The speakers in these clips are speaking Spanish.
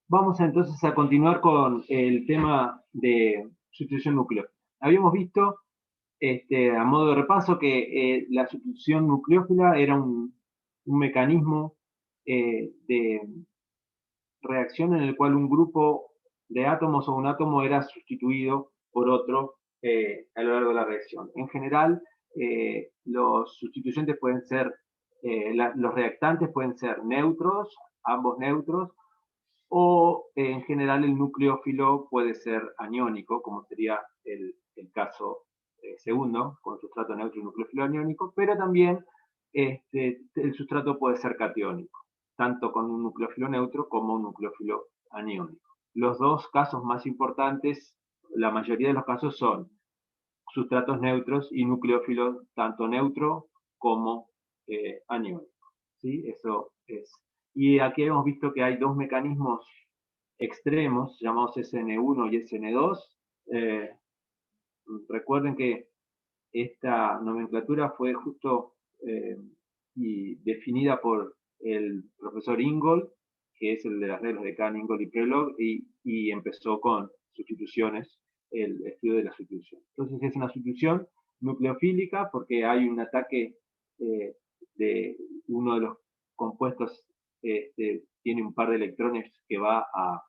Vamos entonces a continuar con el tema de sustitución nucleófila. Habíamos visto, a modo de repaso, que la sustitución nucleófila era un mecanismo de reacción en el cual un grupo de átomos o un átomo era sustituido por otro a lo largo de la reacción. En general, los sustituyentes pueden ser, los reactantes pueden ser neutros, ambos neutros, o en general el nucleófilo puede ser aniónico, como sería el caso segundo, con sustrato neutro y nucleófilo aniónico, pero también el sustrato puede ser catiónico, tanto con un nucleófilo neutro como un nucleófilo aniónico. Los dos casos más importantes, la mayoría de los casos son sustratos neutros y nucleófilos tanto neutro como aniónico. ¿Sí? Eso es. Y aquí hemos visto que hay dos mecanismos extremos, llamados SN1 y SN2. Recuerden que esta nomenclatura fue justo y definida por el profesor Ingold, que es el de las reglas de Kahn, Ingold y Prelog, y empezó con sustituciones, el estudio de la sustitución. Entonces es una sustitución nucleofílica porque hay un ataque de uno de los compuestos, tiene un par de electrones que va a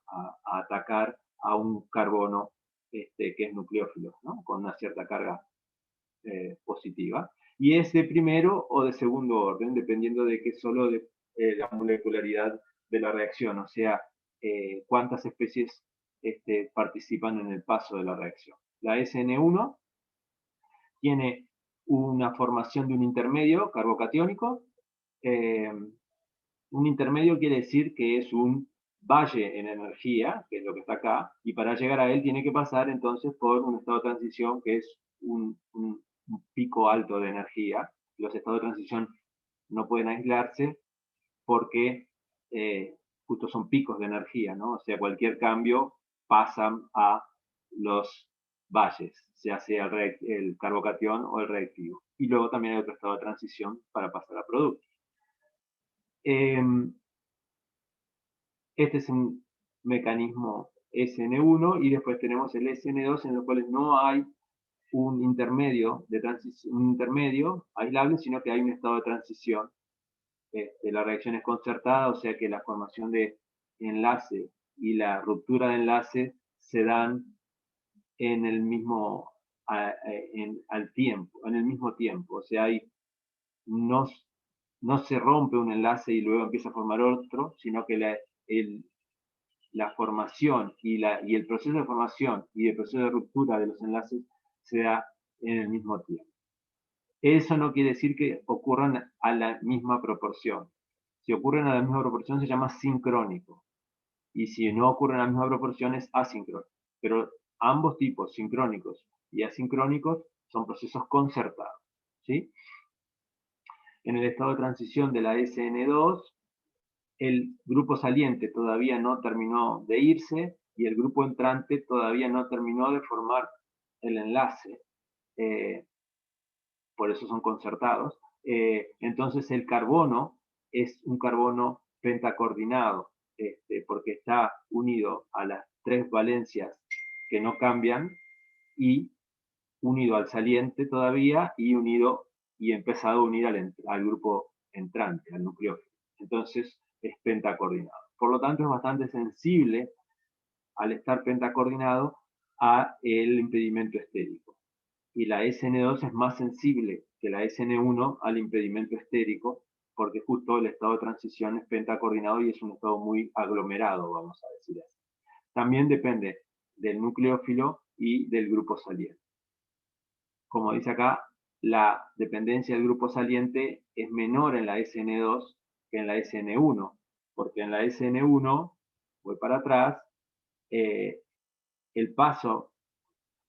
atacar a un carbono que es nucleófilo, ¿no? Con una cierta carga positiva, y es de primero o de segundo orden, dependiendo de que solo de la molecularidad de la reacción, o sea, cuántas especies participan en el paso de la reacción. La SN1 tiene una formación de un intermedio carbocatiónico. Un intermedio quiere decir que es un valle en energía, que es lo que está acá, y para llegar a él tiene que pasar entonces por un estado de transición que es un pico alto de energía. Los estados de transición no pueden aislarse porque justo son picos de energía, ¿no? O sea, cualquier cambio pasan a los valles, sea el carbocatión o el reactivo. Y luego también hay otro estado de transición para pasar a productos. Este es un mecanismo SN1 y después tenemos el SN2 en los cuales no hay un intermedio, un intermedio aislable, sino que hay un estado de transición. La reacción es concertada, o sea que la formación de enlace y la ruptura de enlace se dan en el mismo, al tiempo, en el mismo tiempo. O sea, no, no se rompe un enlace y luego empieza a formar otro, sino que la formación y el proceso de formación y el proceso de ruptura de los enlaces se da en el mismo tiempo. Eso no quiere decir que ocurran a la misma proporción. Si ocurren a la misma proporción se llama sincrónico. Y si no ocurren a la misma proporción es asincrónico. Pero ambos tipos, sincrónicos y asincrónicos, son procesos concertados. ¿Sí? En el estado de transición de la SN2, el grupo saliente todavía no terminó de irse y el grupo entrante todavía no terminó de formar el enlace. Por eso son concertados. Entonces el carbono es un carbono pentacoordinado, porque está unido a las tres valencias que no cambian y unido al saliente todavía y unido y empezado a unir al grupo entrante, al nucleófilo. Entonces es pentacoordinado. Por lo tanto es bastante sensible al estar pentacoordinado a el impedimento estérico. Y la SN2 es más sensible que la SN1 al impedimento estérico, porque justo el estado de transición es pentacoordinado y es un estado muy aglomerado, vamos a decir así. También depende del nucleófilo y del grupo saliente. Como dice acá, la dependencia del grupo saliente es menor en la SN2 que en la SN1, porque en la SN1, voy para atrás, el paso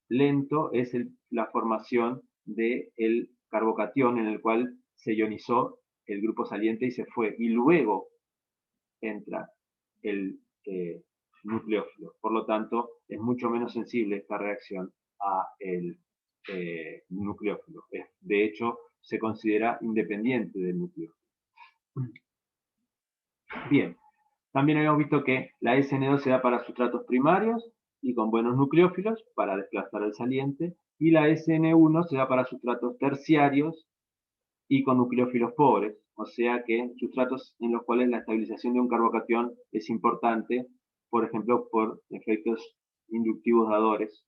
lento es la formación del carbocatión en el cual se ionizó el grupo saliente y se fue. Y luego entra el nucleófilo. Por lo tanto, es mucho menos sensible esta reacción a el nucleófilo. De hecho, se considera independiente del nucleófilo. Bien, También habíamos visto que la SN2 se da para sustratos primarios y con buenos nucleófilos para desplazar el saliente, y la SN1 se da para sustratos terciarios y con nucleófilos pobres, o sea que sustratos en los cuales la estabilización de un carbocatión es importante, por ejemplo, por efectos inductivos dadores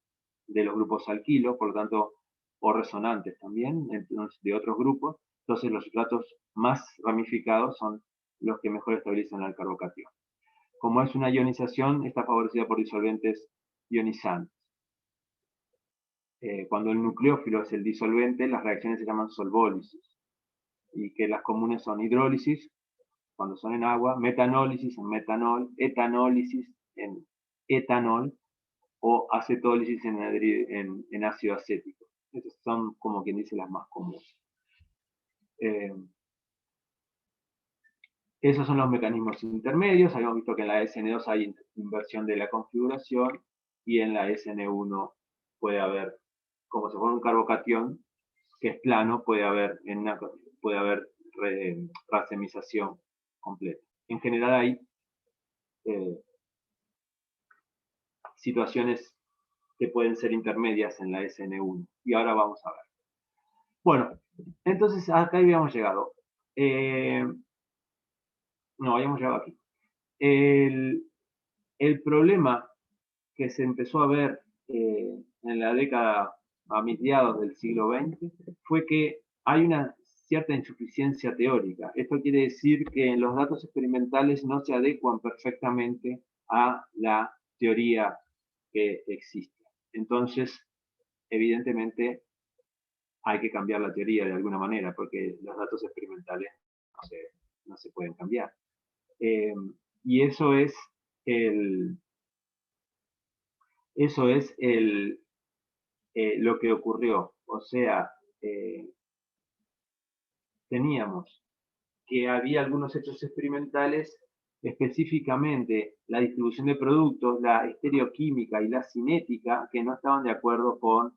de los grupos alquilo, por lo tanto, o resonantes también, de otros grupos. Entonces, los sustratos más ramificados son los que mejor estabilizan al carbocatión. Como es una ionización, está favorecida por disolventes ionizantes. Cuando el nucleófilo es el disolvente, las reacciones se llaman solvólisis, y que las comunes son hidrólisis, cuando son en agua, metanólisis en metanol, etanólisis en etanol, o acetólisis en ácido acético. Esas son, como quien dice, las más comunes. Esos son los mecanismos intermedios. Habíamos visto que en la SN2 hay inversión de la configuración, y en la SN1 puede haber, como si fuera un carbocatión que es plano, puede haber racemización completa. En general hay situaciones que pueden ser intermedias en la SN1, y ahora vamos a ver. Bueno, entonces acá habíamos llegado. No, habíamos llegado aquí. El problema que se empezó a ver en la década a mediados del siglo XX fue que hay una cierta insuficiencia teórica. Esto quiere decir que los datos experimentales no se adecuan perfectamente a la teoría que existe. Entonces, evidentemente, hay que cambiar la teoría de alguna manera, porque los datos experimentales no se pueden cambiar. Y eso es lo que ocurrió. O sea, teníamos que había algunos hechos experimentales, específicamente la distribución de productos, la estereoquímica y la cinética, que no estaban de acuerdo con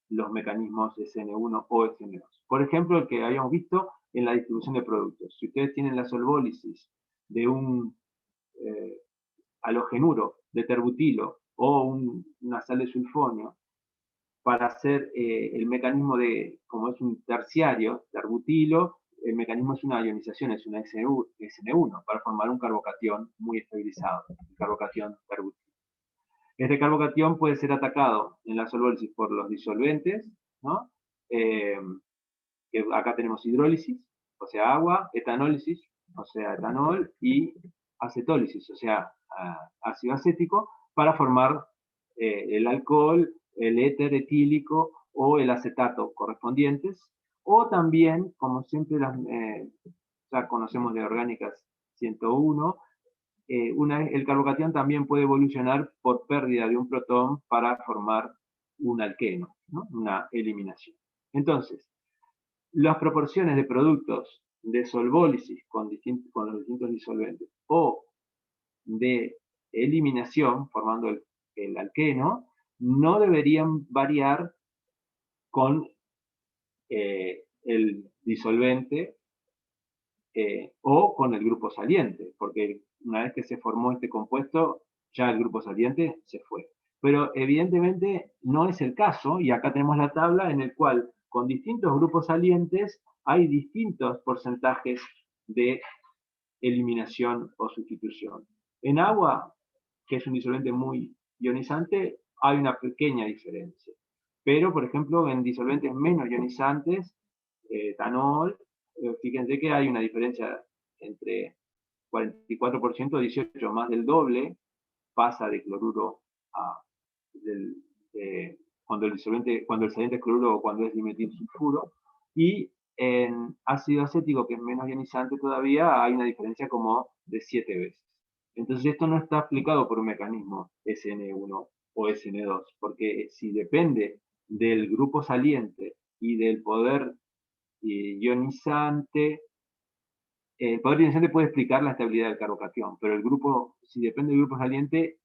los mecanismos SN1 o SN2. Por ejemplo, el que habíamos visto en la distribución de productos. Si ustedes tienen la solvólisis de un halogenuro de terbutilo o una sal de sulfonio, para hacer el mecanismo de, como es un terciario, terbutilo, el mecanismo es una ionización, es una SN1, para formar un carbocatión muy estabilizado, el carbocatión terbutilo. Este carbocatión puede ser atacado en la solvólisis por los disolventes, ¿no? Que acá tenemos hidrólisis, o sea, agua, etanólisis, o sea, etanol, y acetólisis, o sea, ácido acético, para formar el alcohol, el éter etílico o el acetato correspondientes, o también, como siempre ya conocemos de orgánicas 101, el carbocatión también puede evolucionar por pérdida de un protón para formar un alqueno, ¿no? Una eliminación. Entonces, las proporciones de productos de solvólisis con los distintos disolventes o de eliminación, formando el alqueno, no deberían variar con el disolvente o con el grupo saliente, porque una vez que se formó este compuesto, ya el grupo saliente se fue. Pero evidentemente no es el caso, y acá tenemos la tabla en el cual con distintos grupos salientes hay distintos porcentajes de eliminación o sustitución. En agua, que es un disolvente muy ionizante, hay una pequeña diferencia. Pero, por ejemplo, en disolventes menos ionizantes, etanol, fíjense que hay una diferencia entre 44% y 18%, más del doble, pasa de cloruro a cuando el saliente es cloruro o cuando es dimetilsulfuro, y en ácido acético, que es menos ionizante todavía, hay una diferencia como de 7 veces. Entonces esto no está explicado por un mecanismo SN1 o SN2, porque si depende del grupo saliente y del poder ionizante, el poder ionizante puede explicar la estabilidad del carbocatión, pero si depende del grupo saliente,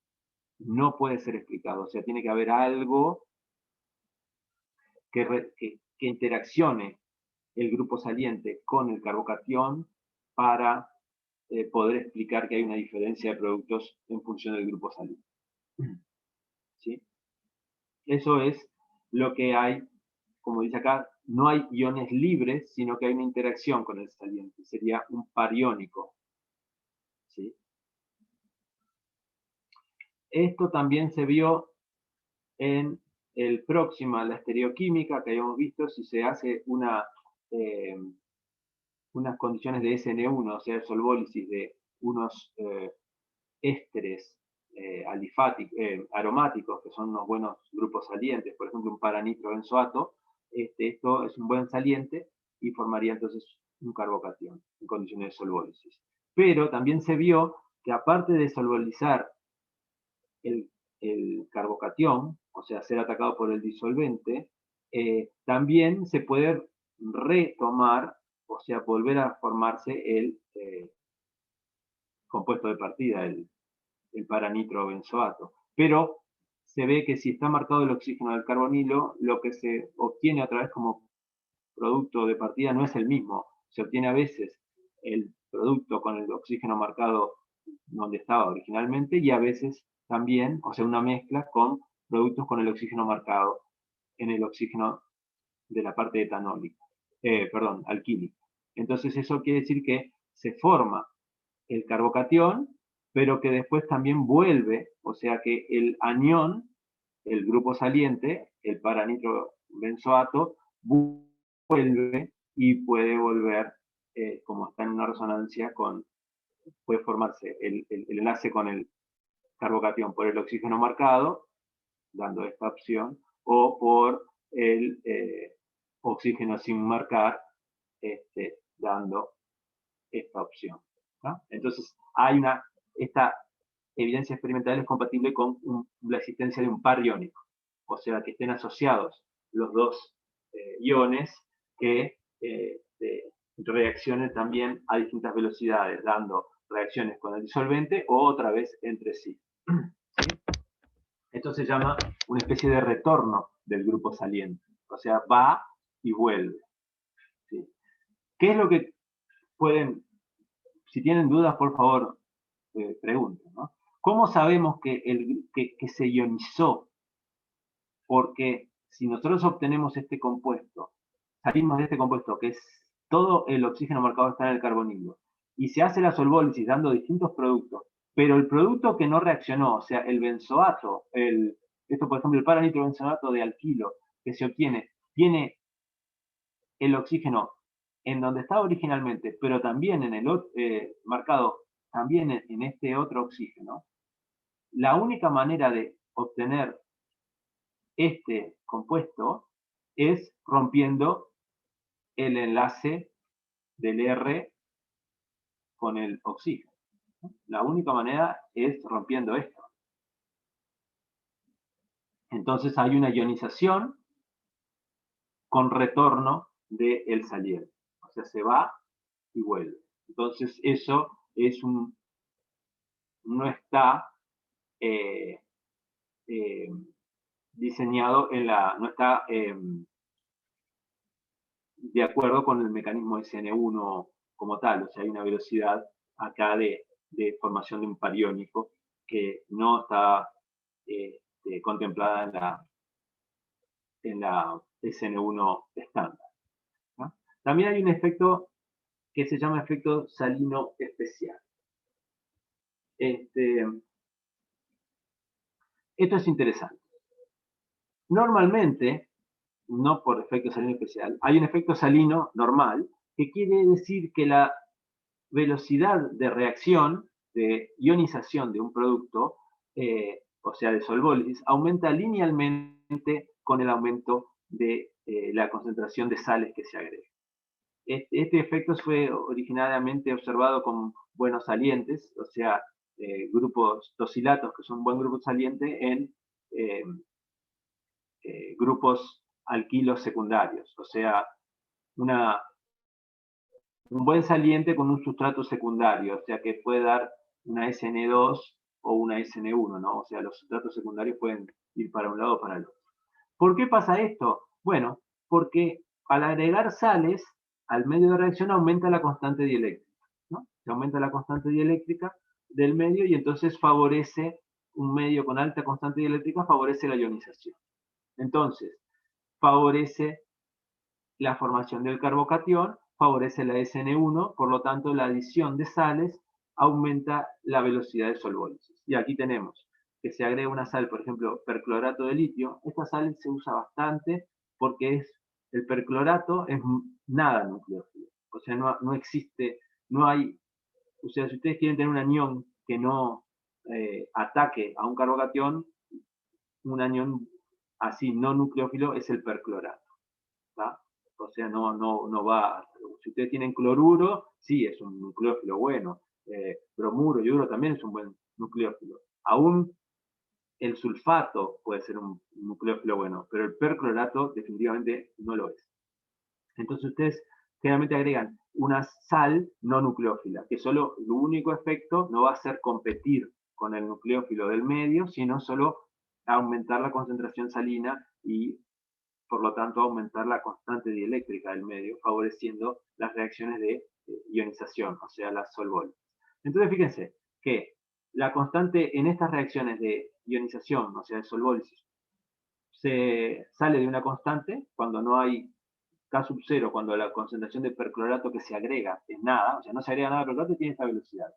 no puede ser explicado. O sea, tiene que haber algo que interaccione el grupo saliente con el carbocatión para poder explicar que hay una diferencia de productos en función del grupo salino. ¿Sí? Eso es lo que hay, como dice acá, no hay iones libres, sino que hay una interacción con el saliente. Sería un par iónico. ¿Sí? Esto también se vio en el próximo, la estereoquímica que habíamos visto, si se hace unas condiciones de SN1, o sea, solvólisis de unos ésteres aromáticos, que son unos buenos grupos salientes, por ejemplo, un paranitrobenzoato, esto es un buen saliente y formaría entonces un carbocatión en condiciones de solvólisis. Pero también se vio que aparte de solvolizar el carbocatión, o sea, ser atacado por el disolvente, también se puede retomar, o sea, volver a formarse el compuesto de partida, el paranitrobenzoato. Pero se ve que si está marcado el oxígeno del carbonilo, lo que se obtiene otra vez como producto de partida no es el mismo. Se obtiene a veces el producto con el oxígeno marcado donde estaba originalmente y a veces también, o sea, una mezcla con productos con el oxígeno marcado en el oxígeno de la parte etanólica, alquílica. Entonces eso quiere decir que se forma el carbocatión, pero que después también vuelve, o sea que el anión, el grupo saliente, el paranitrobenzoato, vuelve y puede volver, como está en una resonancia, puede formarse el enlace con el carbocatión por el oxígeno marcado, dando esta opción, o por el oxígeno sin marcar, dando esta opción. ¿No? Entonces, esta evidencia experimental es compatible con la existencia de un par iónico, o sea, que estén asociados los dos iones que reaccionen también a distintas velocidades, dando reacciones con el disolvente o otra vez entre sí. ¿Sí? Esto se llama una especie de retorno del grupo saliente, o sea, va y vuelve. ¿Sí? ¿Qué es lo que pueden, si tienen dudas, por favor, pregunten, ¿no? ¿Cómo sabemos que se ionizó? Porque si nosotros obtenemos este compuesto, salimos de este compuesto, que es todo el oxígeno marcado está en el carbonilo, y se hace la solvólisis dando distintos productos, pero el producto que no reaccionó, o sea, el benzoato, esto por ejemplo el paranitrobenzoato de alquilo que se obtiene, tiene el oxígeno en donde estaba originalmente, pero también en el marcado también en este otro oxígeno, la única manera de obtener este compuesto es rompiendo el enlace del R con el oxígeno. La única manera es rompiendo esto. Entonces hay una ionización con retorno del saliente. O sea, se va y vuelve. Entonces eso no está diseñado no está de acuerdo con el mecanismo SN1 como tal. O sea, hay una velocidad acá de formación de un par iónico que no está contemplada en la SN1 estándar. ¿No? También hay un efecto que se llama efecto salino especial. Esto es interesante. Normalmente, no por efecto salino especial, hay un efecto salino normal, que quiere decir que la velocidad de reacción, de ionización de un producto, o sea, de solvólisis, aumenta linealmente con el aumento de la concentración de sales que se agrega. Este efecto fue originariamente observado con buenos salientes, o sea, grupos tosilatos, que son un buen grupo saliente, en grupos alquilos secundarios, o sea, un buen saliente con un sustrato secundario, o sea, que puede dar una SN2 o una SN1, ¿no? O sea, los sustratos secundarios pueden ir para un lado o para el otro. ¿Por qué pasa esto? Bueno, porque al agregar sales al medio de reacción aumenta la constante dieléctrica, ¿no? se aumenta la constante dieléctrica del medio y entonces favorece un medio con alta constante dieléctrica, favorece la ionización. Entonces, favorece la formación del carbocatión, favorece la SN1, por lo tanto la adición de sales aumenta la velocidad de solvólisis. Y aquí tenemos que se agrega una sal, por ejemplo, perclorato de litio. Esta sal se usa bastante porque el perclorato es nada nucleófilo. O sea, no existe, no hay, o sea, si ustedes quieren tener un anión que no ataque a un carbocatión, un anión así no nucleófilo es el perclorato. ¿Va? O sea, no va. Si ustedes tienen cloruro, sí, es un nucleófilo bueno. Bromuro, yoduro también es un buen nucleófilo. Aún el sulfato puede ser un nucleófilo bueno, pero el perclorato definitivamente no lo es. Entonces ustedes generalmente agregan una sal no nucleófila, que solo el único efecto no va a ser competir con el nucleófilo del medio, sino solo aumentar la concentración salina y por lo tanto aumentar la constante dieléctrica del medio, favoreciendo las reacciones de ionización, o sea, las solvólisis. Entonces fíjense que la constante en estas reacciones de ionización, o sea, de solvólisis, se sale de una constante cuando no hay K sub 0, cuando la concentración de perclorato que se agrega es nada, o sea, no se agrega nada de perclorato y tiene esta velocidad.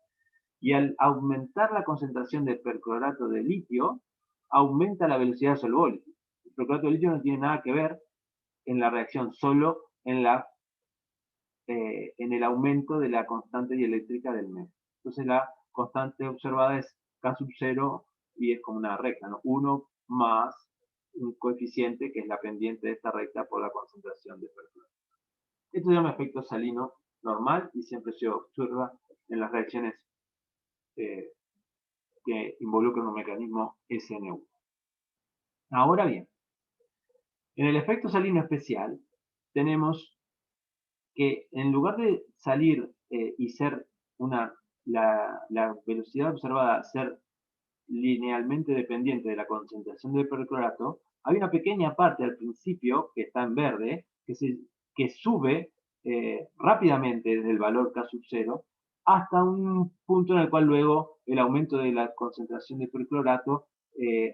Y al aumentar la concentración de perclorato de litio, aumenta la velocidad de solvólisis. El perclorato de litio no tiene nada que ver en la reacción, solo en el aumento de la constante dieléctrica del medio. Entonces la constante observada es K sub 0 y es como una recta, ¿no? 1 más un coeficiente que es la pendiente de esta recta por la concentración de perclorato. Esto se llama efecto salino normal y siempre se observa en las reacciones que involucran un mecanismo SN1. Ahora bien, en el efecto salino especial tenemos que en lugar de salir y ser la velocidad observada ser linealmente dependiente de la concentración del perclorato, hay una pequeña parte al principio, que está en verde, que sube rápidamente desde el valor K sub 0 hasta un punto en el cual luego el aumento de la concentración de perclorato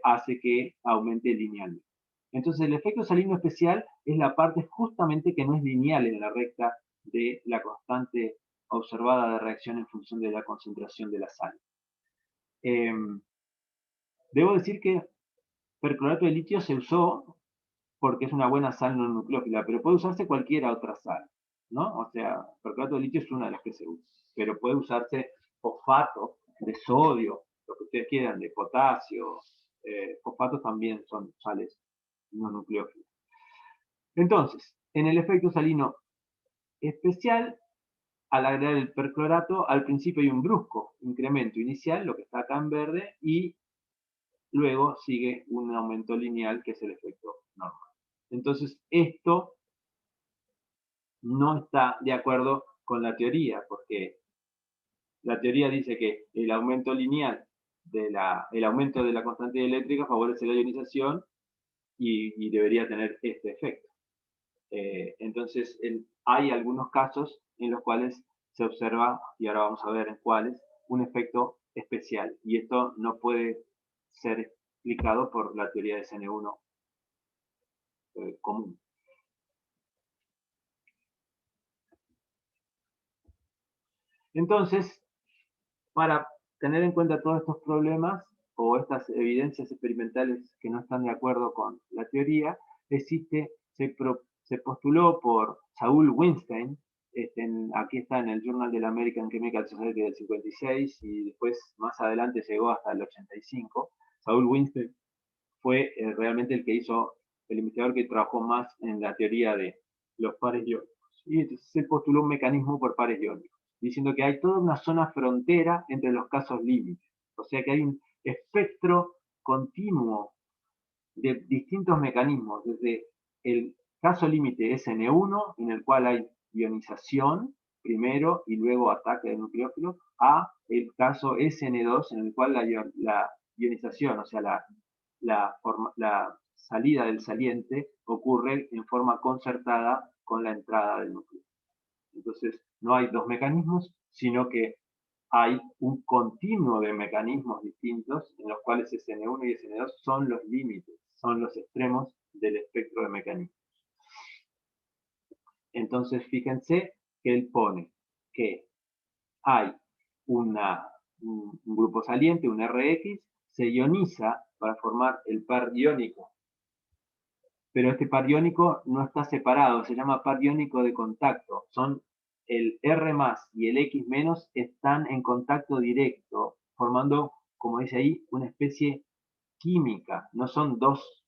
hace que aumente linealmente. Entonces el efecto salino especial es la parte justamente que no es lineal en la recta de la constante observada de reacción en función de la concentración de la sal. Debo decir que perclorato de litio se usó porque es una buena sal no nucleófila, pero puede usarse cualquier otra sal, ¿no? O sea, perclorato de litio es una de las que se usa, pero puede usarse fosfato de sodio, lo que ustedes quieran, de potasio, fosfatos también son sales no nucleófilas. Entonces, en el efecto salino especial, al agregar el perclorato, al principio hay un brusco incremento inicial, lo que está acá en verde, y luego sigue un aumento lineal, que es el efecto normal. Entonces, esto no está de acuerdo con la teoría, porque la teoría dice que el aumento lineal, el aumento de la constante eléctrica favorece la ionización y debería tener este efecto. Entonces, hay algunos casos en los cuales se observa, y ahora vamos a ver en cuáles, un efecto especial. Y esto no puede ser explicado por la teoría de SN1 común. Entonces, para tener en cuenta todos estos problemas o estas evidencias experimentales que no están de acuerdo con la teoría, se postuló por Saul Winstein, aquí está en el Journal de la American Chemical Society del 56 y después más adelante llegó hasta el 85. Saul Winstein fue realmente el investigador que trabajó más en la teoría de los pares iónicos. Y entonces se postuló un mecanismo por pares iónicos, diciendo que hay toda una zona frontera entre los casos límites. O sea que hay un espectro continuo de distintos mecanismos, desde el caso límite SN1, en el cual hay ionización primero y luego ataque del nucleófilo, a el caso SN2, en el cual la ionización, o sea, la salida del saliente ocurre en forma concertada con la entrada del núcleo. Entonces, no hay dos mecanismos, sino que hay un continuo de mecanismos distintos en los cuales SN1 y SN2 son los límites, son los extremos del espectro de mecanismos. Entonces, fíjense que él pone que hay un grupo saliente, un RX, se ioniza para formar el par iónico. Pero este par iónico no está separado, se llama par iónico de contacto. Son el R+ y el X- están en contacto directo, formando, como dice ahí, una especie química. No son dos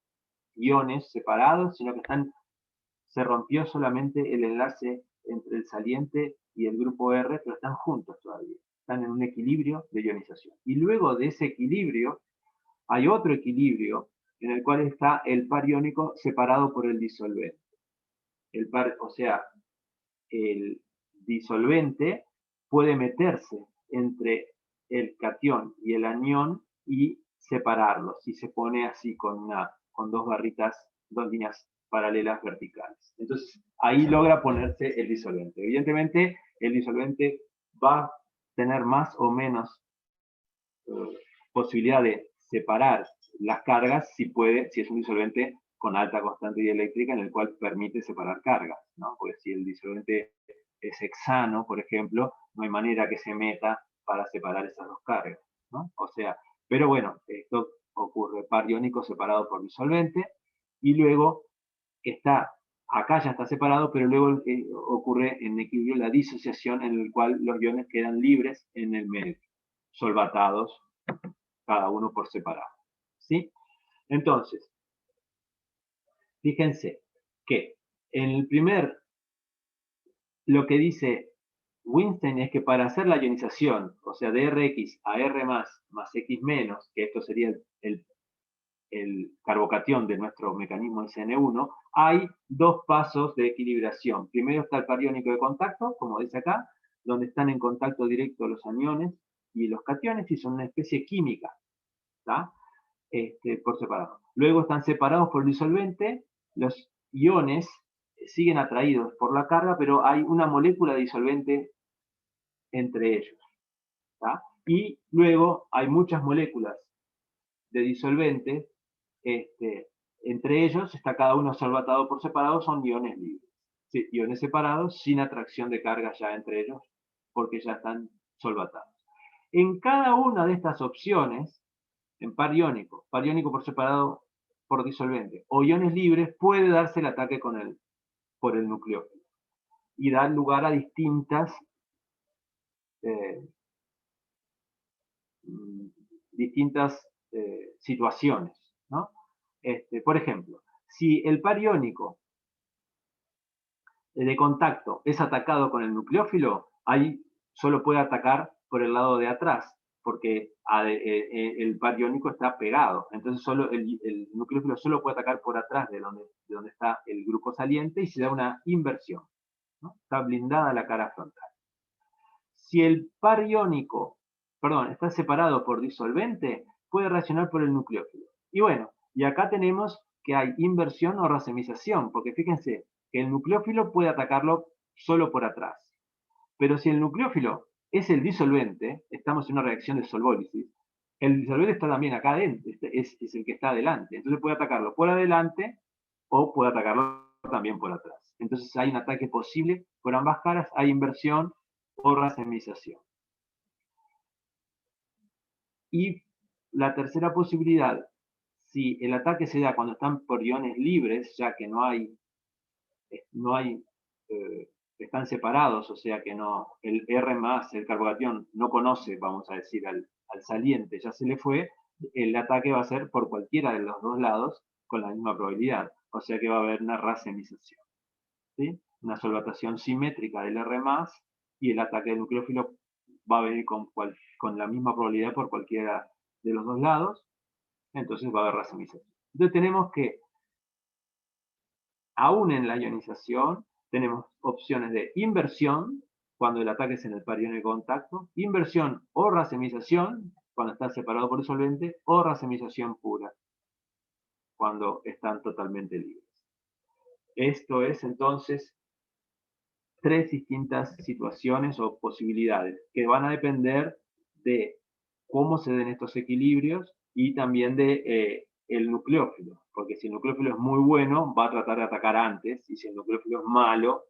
iones separados, sino que se rompió solamente el enlace entre el saliente y el grupo R, pero están juntos todavía. Están en un equilibrio de ionización. Y luego de ese equilibrio, hay otro equilibrio en el cual está el par iónico separado por el disolvente. O sea, el disolvente puede meterse entre el catión y el anión y separarlos, y se pone así con dos barritas, dos líneas paralelas verticales. Entonces, ahí logra ponerse el disolvente. Evidentemente, el disolvente va a tener más o menos posibilidad de separar las cargas si es un disolvente con alta constante dieléctrica en el cual permite separar cargas, ¿no? Porque si el disolvente es hexano, por ejemplo, no hay manera que se meta para separar esas dos cargas, ¿no? O sea, pero bueno, esto ocurre par iónico separado por disolvente, y luego acá ya está separado, pero luego ocurre en equilibrio la disociación, en el cual los iones quedan libres en el medio, solvatados cada uno por separado, ¿sí? Entonces, fíjense que en el lo que dice Weinstein es que para hacer la ionización, o sea, de Rx a R más X menos, que esto sería el carbocatión de nuestro mecanismo SN1, hay dos pasos de equilibración. Primero está el par iónico de contacto, como dice acá, donde están en contacto directo los aniones y los cationes y son una especie química, ¿tá? Por separado. Luego están separados por el disolvente, los iones siguen atraídos por la carga, pero hay una molécula de disolvente entre ellos, ¿tá? Y luego hay muchas moléculas de disolvente, entre ellos está cada uno solvatado por separado, son iones libres. Sí, iones separados sin atracción de carga ya entre ellos, porque ya están solvatados. En cada una de estas opciones, en par iónico por separado por disolvente, o iones libres, puede darse el ataque por el nucleófilo y dar lugar a distintas eh, situaciones, ¿no? Por ejemplo, si el par iónico de contacto es atacado con el nucleófilo, ahí solo puede atacar por el lado de atrás, porque el par iónico está pegado. Entonces solo el nucleófilo solo puede atacar por atrás de donde está el grupo saliente y se da una inversión, ¿no? Está blindada la cara frontal. Si el par iónico, está separado por disolvente, puede reaccionar por el nucleófilo. Y bueno, y acá tenemos que hay inversión o racemización, porque fíjense que el nucleófilo puede atacarlo solo por atrás. Pero si el nucleófilo es el disolvente, estamos en una reacción de solvólisis, el disolvente está también acá adentro, es el que está adelante. Entonces puede atacarlo por adelante o puede atacarlo también por atrás. Entonces hay un ataque posible por ambas caras, hay inversión o racemización. Y la tercera posibilidad, si el ataque se da cuando están por iones libres, ya que están separados, o sea que el R+, el carbocatión, no conoce, vamos a decir, al saliente, ya se le fue, el ataque va a ser por cualquiera de los dos lados con la misma probabilidad, o sea que va a haber una racemización, ¿sí? Una solvatación simétrica del R+, y el ataque del nucleófilo va a venir con la misma probabilidad por cualquiera de los dos lados, entonces va a haber racemización. Entonces tenemos que, aún en la ionización, tenemos opciones de inversión, cuando el ataque es en el par iónico de contacto, inversión o racemización, cuando está separado por disolvente, o racemización pura, cuando están totalmente libres. Esto es entonces tres distintas situaciones o posibilidades que van a depender de cómo se den estos equilibrios y también de el nucleófilo, porque si el nucleófilo es muy bueno, va a tratar de atacar antes, y si el nucleófilo es malo,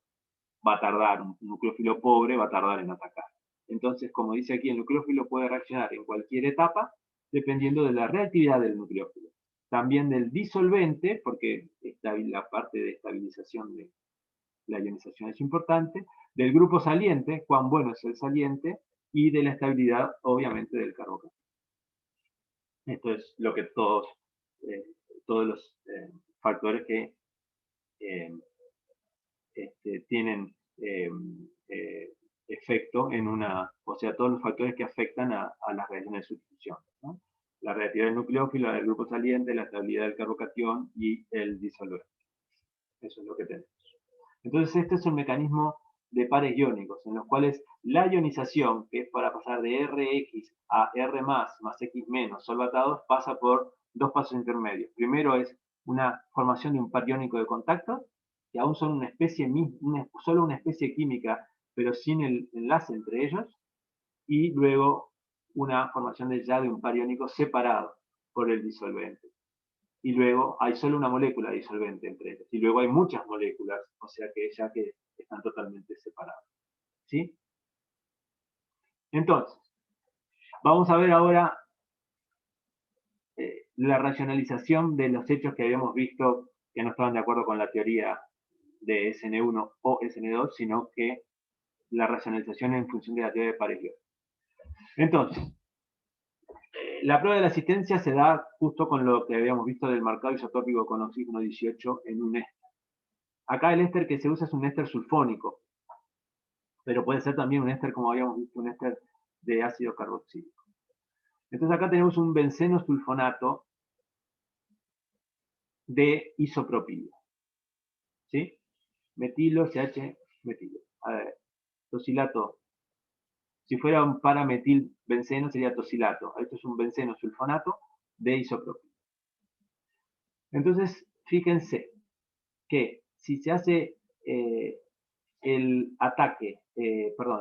va a tardar, un nucleófilo pobre va a tardar en atacar. Entonces, como dice aquí, el nucleófilo puede reaccionar en cualquier etapa, dependiendo de la reactividad del nucleófilo. También del disolvente, porque la parte de estabilización de la ionización es importante, del grupo saliente, cuán bueno es el saliente, y de la estabilidad, obviamente, del carbocación. Esto es lo que todos los factores que tienen efecto en una, o sea, todos los factores que afectan a las reacciones de sustitución, ¿no? La reactividad del nucleófilo, del grupo saliente, la estabilidad del carbocatión y el disolvente. Eso es lo que tenemos. Entonces, este es un mecanismo de pares iónicos, en los cuales la ionización, que es para pasar de Rx a R+, más X menos, solvatados, pasa por dos pasos intermedios. Primero es una formación de un par iónico de contacto, que aún son solo una especie química, pero sin el enlace entre ellos, y luego una formación ya de un par iónico separado por el disolvente. Y luego hay solo una molécula disolvente entre ellos. Y luego hay muchas moléculas, o sea que ya que están totalmente separadas. ¿Sí? Entonces, vamos a ver ahora la racionalización de los hechos que habíamos visto que no estaban de acuerdo con la teoría de SN1 o SN2, sino que la racionalización en función de la teoría de pares. Entonces, la prueba de la asistencia se da justo con lo que habíamos visto del marcado isotópico con oxígeno 18 en un éster. Acá el éster que se usa es un éster sulfónico, pero puede ser también un éster, como habíamos visto, un éster de ácido carboxílico. Entonces acá tenemos un benceno sulfonato de isopropilo. ¿Sí? Metilo, CH, metilo. A ver, tosilato. Si fuera un parametil benceno sería tosilato. Esto es un benceno sulfonato de isopropilo. Entonces, fíjense que si se hace el ataque,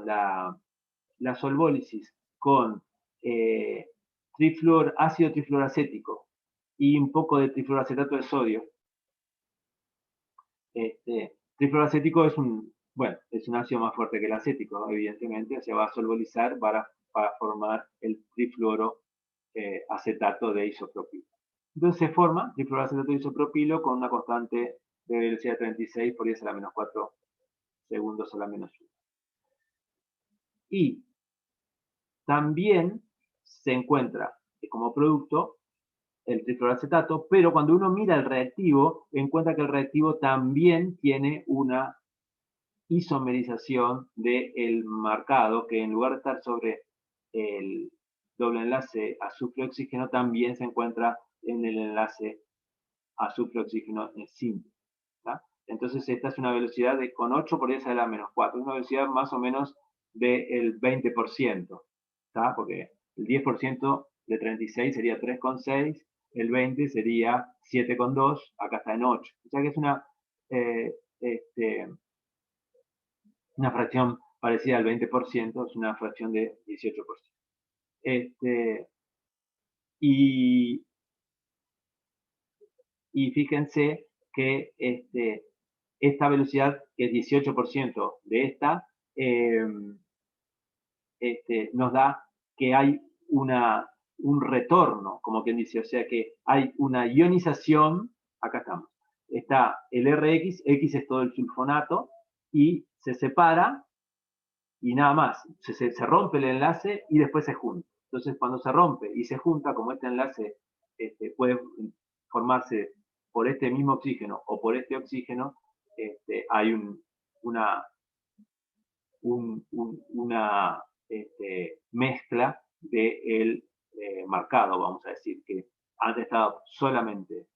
la solvólisis con ácido trifluoracético y un poco de trifluoracetato de sodio. Trifluoracético es un ácido más fuerte que el acético, evidentemente, se va a solvolizar para formar el trifluoro acetato de isopropilo. Entonces se forma trifluoracetato de isopropilo con una constante de velocidad de 36 por 10 a la menos 4 segundos a la menos 1. Y también se encuentra como producto el trifluoracetato, pero cuando uno mira el reactivo, encuentra que el reactivo también tiene una isomerización del marcado, que en lugar de estar sobre el doble enlace azufre-oxígeno, también se encuentra en el enlace azufre-oxígeno en simple. Entonces esta es una velocidad de con 8 por 10 a la menos 4, una velocidad más o menos del 20%, porque el 10% de 36 sería 3,6, el 20 sería 7,2, acá está en 8. O sea que es una fracción parecida al 20%, es una fracción de 18%. Y fíjense que esta velocidad, que es 18% de esta, nos da que hay un retorno, como quien dice, o sea que hay una ionización, acá estamos, está el RX, X es todo el sulfonato, y se separa, y nada más, se rompe el enlace y después se junta. Entonces cuando se rompe y se junta, como este enlace puede formarse por este mismo oxígeno o por este oxígeno, hay una mezcla del marcado, vamos a decir, que antes estaba solamente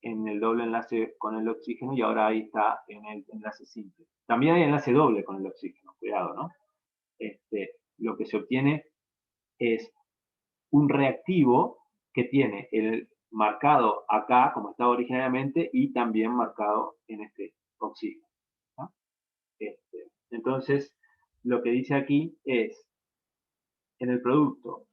en el doble enlace con el oxígeno y ahora ahí está en el enlace simple. También hay enlace doble con el oxígeno, cuidado, ¿no? Lo que se obtiene es un reactivo que tiene el marcado acá, como estaba originariamente, y también marcado en este oxígeno, ¿no? Entonces, lo que dice aquí es, en el producto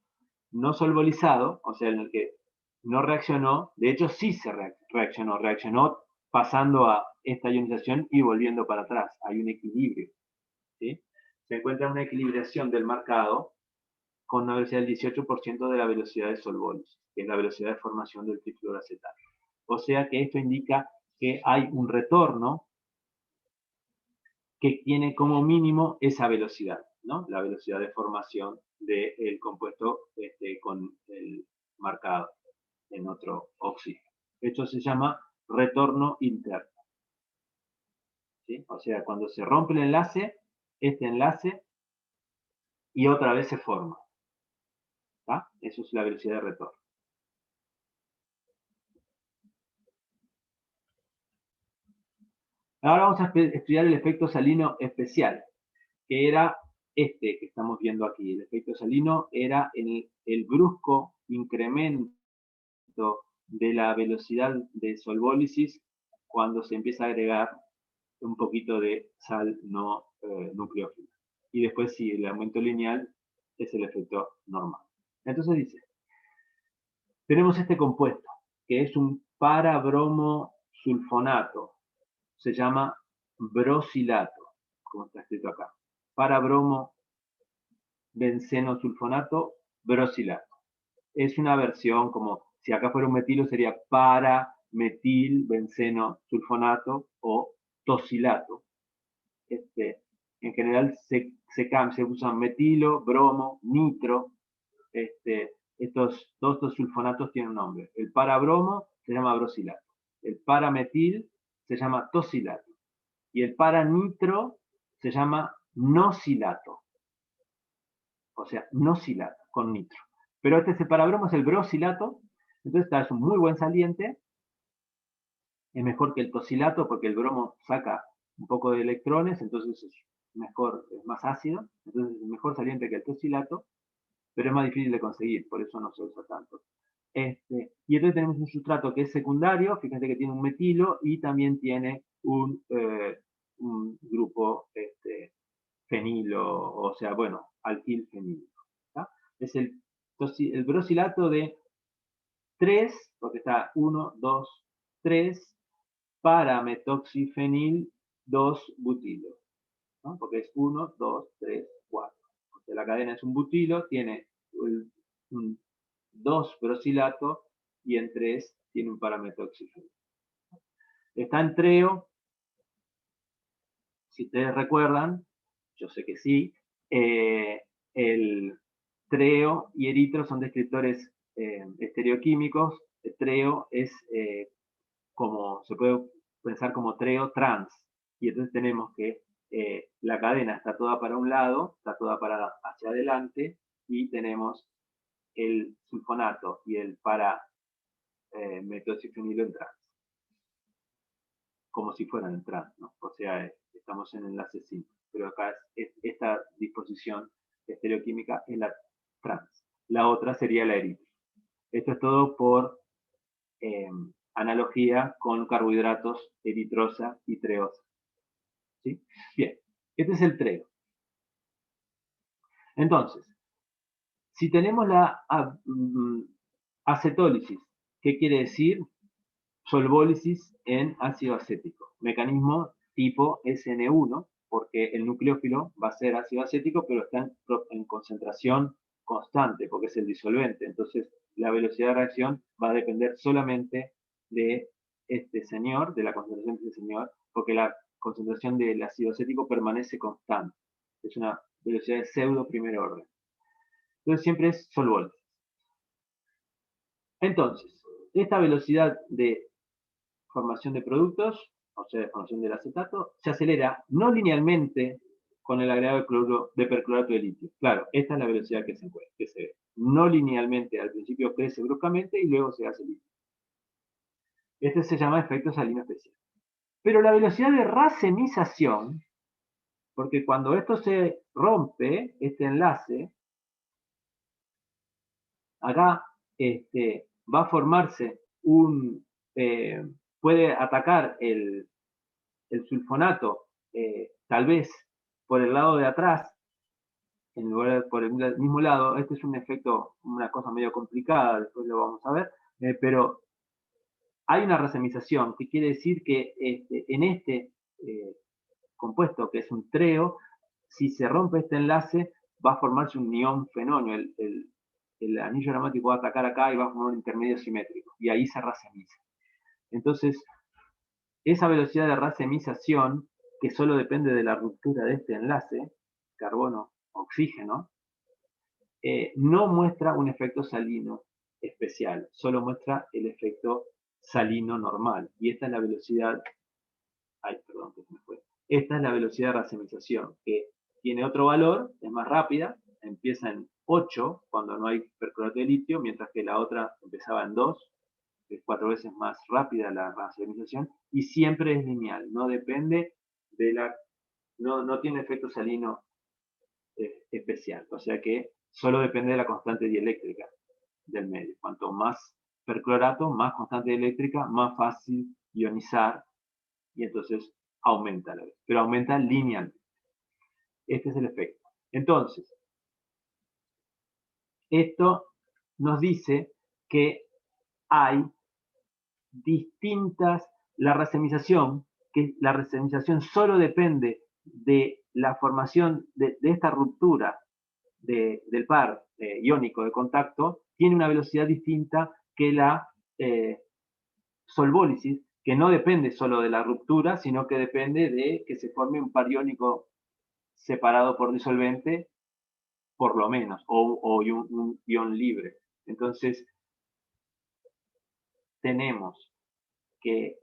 no solvolizado, o sea, en el que no reaccionó, de hecho sí se reaccionó pasando a esta ionización y volviendo para atrás. Hay un equilibrio, ¿sí? Se encuentra una equilibración del marcado con una velocidad del 18% de la velocidad de solvólisis, que es la velocidad de formación del trifluoroacetato. O sea que esto indica que hay un retorno que tiene como mínimo esa velocidad, ¿no? La velocidad de formación del compuesto con el marcado en otro oxígeno. Esto se llama retorno interno, ¿sí? O sea, cuando se rompe el enlace, este enlace, y otra vez se forma, ¿tá? Eso es la velocidad de retorno. Ahora vamos a estudiar el efecto salino especial, que era este que estamos viendo aquí. El efecto salino era el brusco incremento de la velocidad de solvólisis cuando se empieza a agregar un poquito de sal no nucleófila. Y después, si el aumento lineal es el efecto normal. Entonces dice, tenemos este compuesto, que es un parabromosulfonato. Se llama brosilato, como está escrito acá. Parabromo bencenosulfonato brosilato. Es una versión como, si acá fuera un metilo sería para-metil benceno sulfonato o tosilato. En general se usan metilo, bromo, nitro. Todos estos sulfonatos tienen un nombre. El parabromo se llama brosilato. El parametil se llama tosilato. Y el paranitro se llama nosilato. O sea, nosilato con nitro. Pero este parabromo es el brosilato, entonces es un muy buen saliente. Es mejor que el tosilato porque el bromo saca un poco de electrones, entonces es mejor, es más ácido, entonces es mejor saliente que el tosilato, pero es más difícil de conseguir, por eso no se usa tanto. Y entonces tenemos un sustrato que es secundario, fíjense que tiene un metilo y también tiene un grupo fenilo, o sea, bueno, alquil fenilo. ¿tá? Es el brosilato de 3, porque está 1, 2, 3, para metoxifenil 2 butilo, ¿no? Porque es 1, 2, 3, 4. O sea, la cadena es un butilo, tiene un 2 brosilato y en 3 tiene un parametoxifenil. Está en treo, si ustedes recuerdan, yo sé que sí, el treo y eritro son descriptores estereoquímicos. El treo es como, se puede pensar como treo trans, y entonces tenemos que la cadena está toda para un lado, está toda para hacia adelante, y tenemos el sulfonato y el para metoxifenilo en trans, como si fueran en trans, ¿no? O sea, estamos en enlace 5, pero acá esta disposición estereoquímica es la trans. La otra sería la eritro. Esto es todo por analogía con carbohidratos eritrosa y treosa. ¿Sí? Bien, este es el treo. Entonces, si tenemos la acetólisis, ¿qué quiere decir? Solvólisis en ácido acético. Mecanismo tipo SN1, porque el nucleófilo va a ser ácido acético, pero está en concentración constante, porque es el disolvente. Entonces, la velocidad de reacción va a depender solamente de este señor, de la concentración de este señor, porque la concentración del ácido acético permanece constante. Es una velocidad de pseudo primer orden. Entonces, siempre es solvólisis. Entonces, esta velocidad de formación de productos, o sea, de formación del acetato, se acelera no linealmente con el agregado de perclorato de litio. Claro, esta es la velocidad que se ve. No linealmente, al principio crece bruscamente y luego se hace litio. Este se llama efecto salino especial. Pero la velocidad de racemización, porque cuando esto se rompe, este enlace, acá va a formarse puede atacar el sulfonato, tal vez por el lado de atrás, en lugar de por el mismo lado, este es un efecto, una cosa medio complicada, después lo vamos a ver, pero hay una racemización, que quiere decir que en este compuesto, que es un treo, si se rompe este enlace, va a formarse un ion fenómeno, el anillo aromático va a atacar acá y va a formar un intermedio simétrico, y ahí se racemiza. Entonces, esa velocidad de racemización, que solo depende de la ruptura de este enlace, carbono-oxígeno, no muestra un efecto salino especial, solo muestra el efecto salino normal. Y esta es la velocidad, perdón, que se me fue. Esta es la velocidad de racemización, que tiene otro valor, es más rápida, empieza en 8 cuando no hay perclorato de litio, mientras que la otra empezaba en 2, es 4 veces más rápida la racemización, y siempre es lineal, no depende de la, no tiene efecto salino especial, o sea que solo depende de la constante dieléctrica del medio. Cuanto más perclorato, más constante dieléctrica, más fácil ionizar, y entonces aumenta la vez, pero aumenta linealmente. Este es el efecto. Entonces, esto nos dice que hay distintas, que la racemización solo depende de la formación de esta ruptura del par iónico de contacto, tiene una velocidad distinta que la solvólisis, que no depende solo de la ruptura, sino que depende de que se forme un par iónico separado por disolvente, por lo menos, o un ion libre. Entonces, tenemos que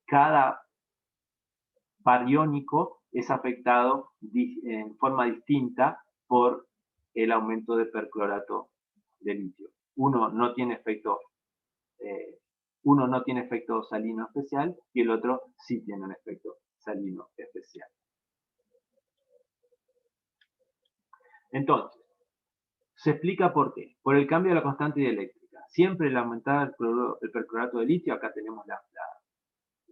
cada par iónico es afectado en forma distinta por el aumento de perclorato de litio. Uno no tiene efecto salino especial y el otro sí tiene un efecto salino especial. Entonces, se explica por qué. Por el cambio de la constante dieléctrica. Siempre al aumentar el perclorato de litio, acá tenemos la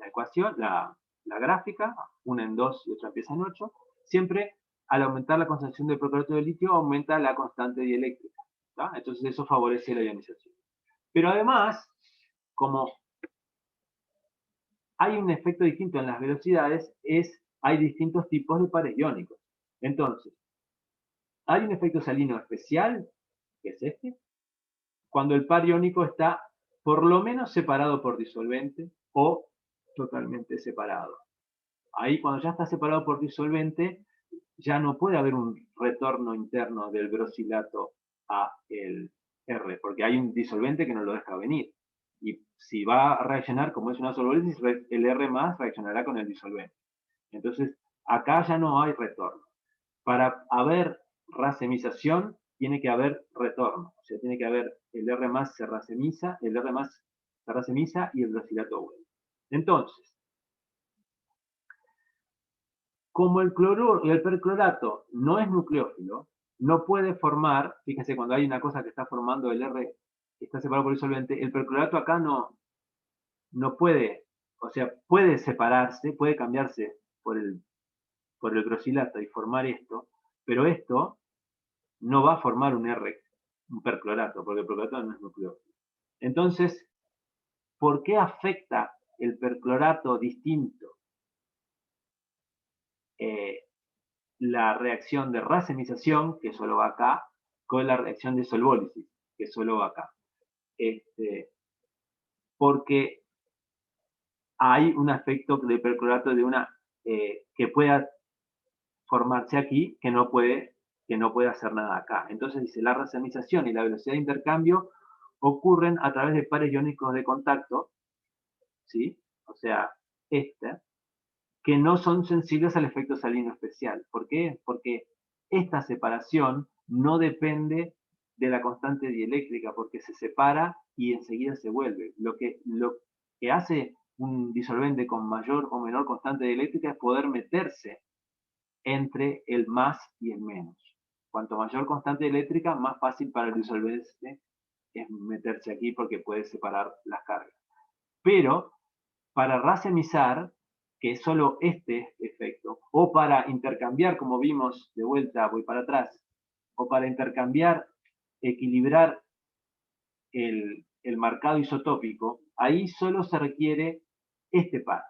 ecuación, la gráfica, una en 2 y otra empieza en 8, siempre al aumentar la concentración del perclorato de litio aumenta la constante dieléctrica. ¿tá? Entonces eso favorece la ionización. Pero además, como hay un efecto distinto en las velocidades, hay distintos tipos de pares iónicos. Entonces, hay un efecto salino especial, que es este, cuando el par iónico está por lo menos separado por disolvente o totalmente separado. Ahí cuando ya está separado por disolvente, ya no puede haber un retorno interno del brosilato a el R, porque hay un disolvente que no lo deja venir. Y si va a reaccionar, como es una solvólisis, el R más reaccionará con el disolvente. Entonces, acá ya no hay retorno. Para haber racemización, tiene que haber retorno. O sea, tiene que haber el R más se racemiza, el R más se racemiza y el brosilato vuelve. Entonces, como el cloruro y el perclorato no es nucleófilo, no puede formar, fíjense cuando hay una cosa que está formando el R, que está separado por el disolvente, el perclorato acá no puede, o sea, puede separarse, puede cambiarse por el brosilato y formar esto, pero esto no va a formar un R, un perclorato, porque el perclorato no es nucleófilo. Entonces, ¿por qué afecta el perclorato distinto la reacción de racemización, que solo va acá, con la reacción de solvólisis, que solo va acá? Porque hay un efecto de perclorato de que pueda formarse aquí, que no puede hacer nada acá. Entonces dice, la racemización y la velocidad de intercambio ocurren a través de pares iónicos de contacto, ¿sí? O sea, que no son sensibles al efecto salino especial. ¿Por qué? Porque esta separación no depende de la constante dieléctrica, porque se separa y enseguida se vuelve. Lo que hace un disolvente con mayor o menor constante dieléctrica es poder meterse entre el más y el menos. Cuanto mayor constante eléctrica, más fácil para el disolvente es meterse aquí porque puede separar las cargas. Pero para racemizar, que es solo este efecto, o para intercambiar, como vimos, de vuelta voy para atrás, o para intercambiar, equilibrar el marcado isotópico, ahí solo se requiere este par.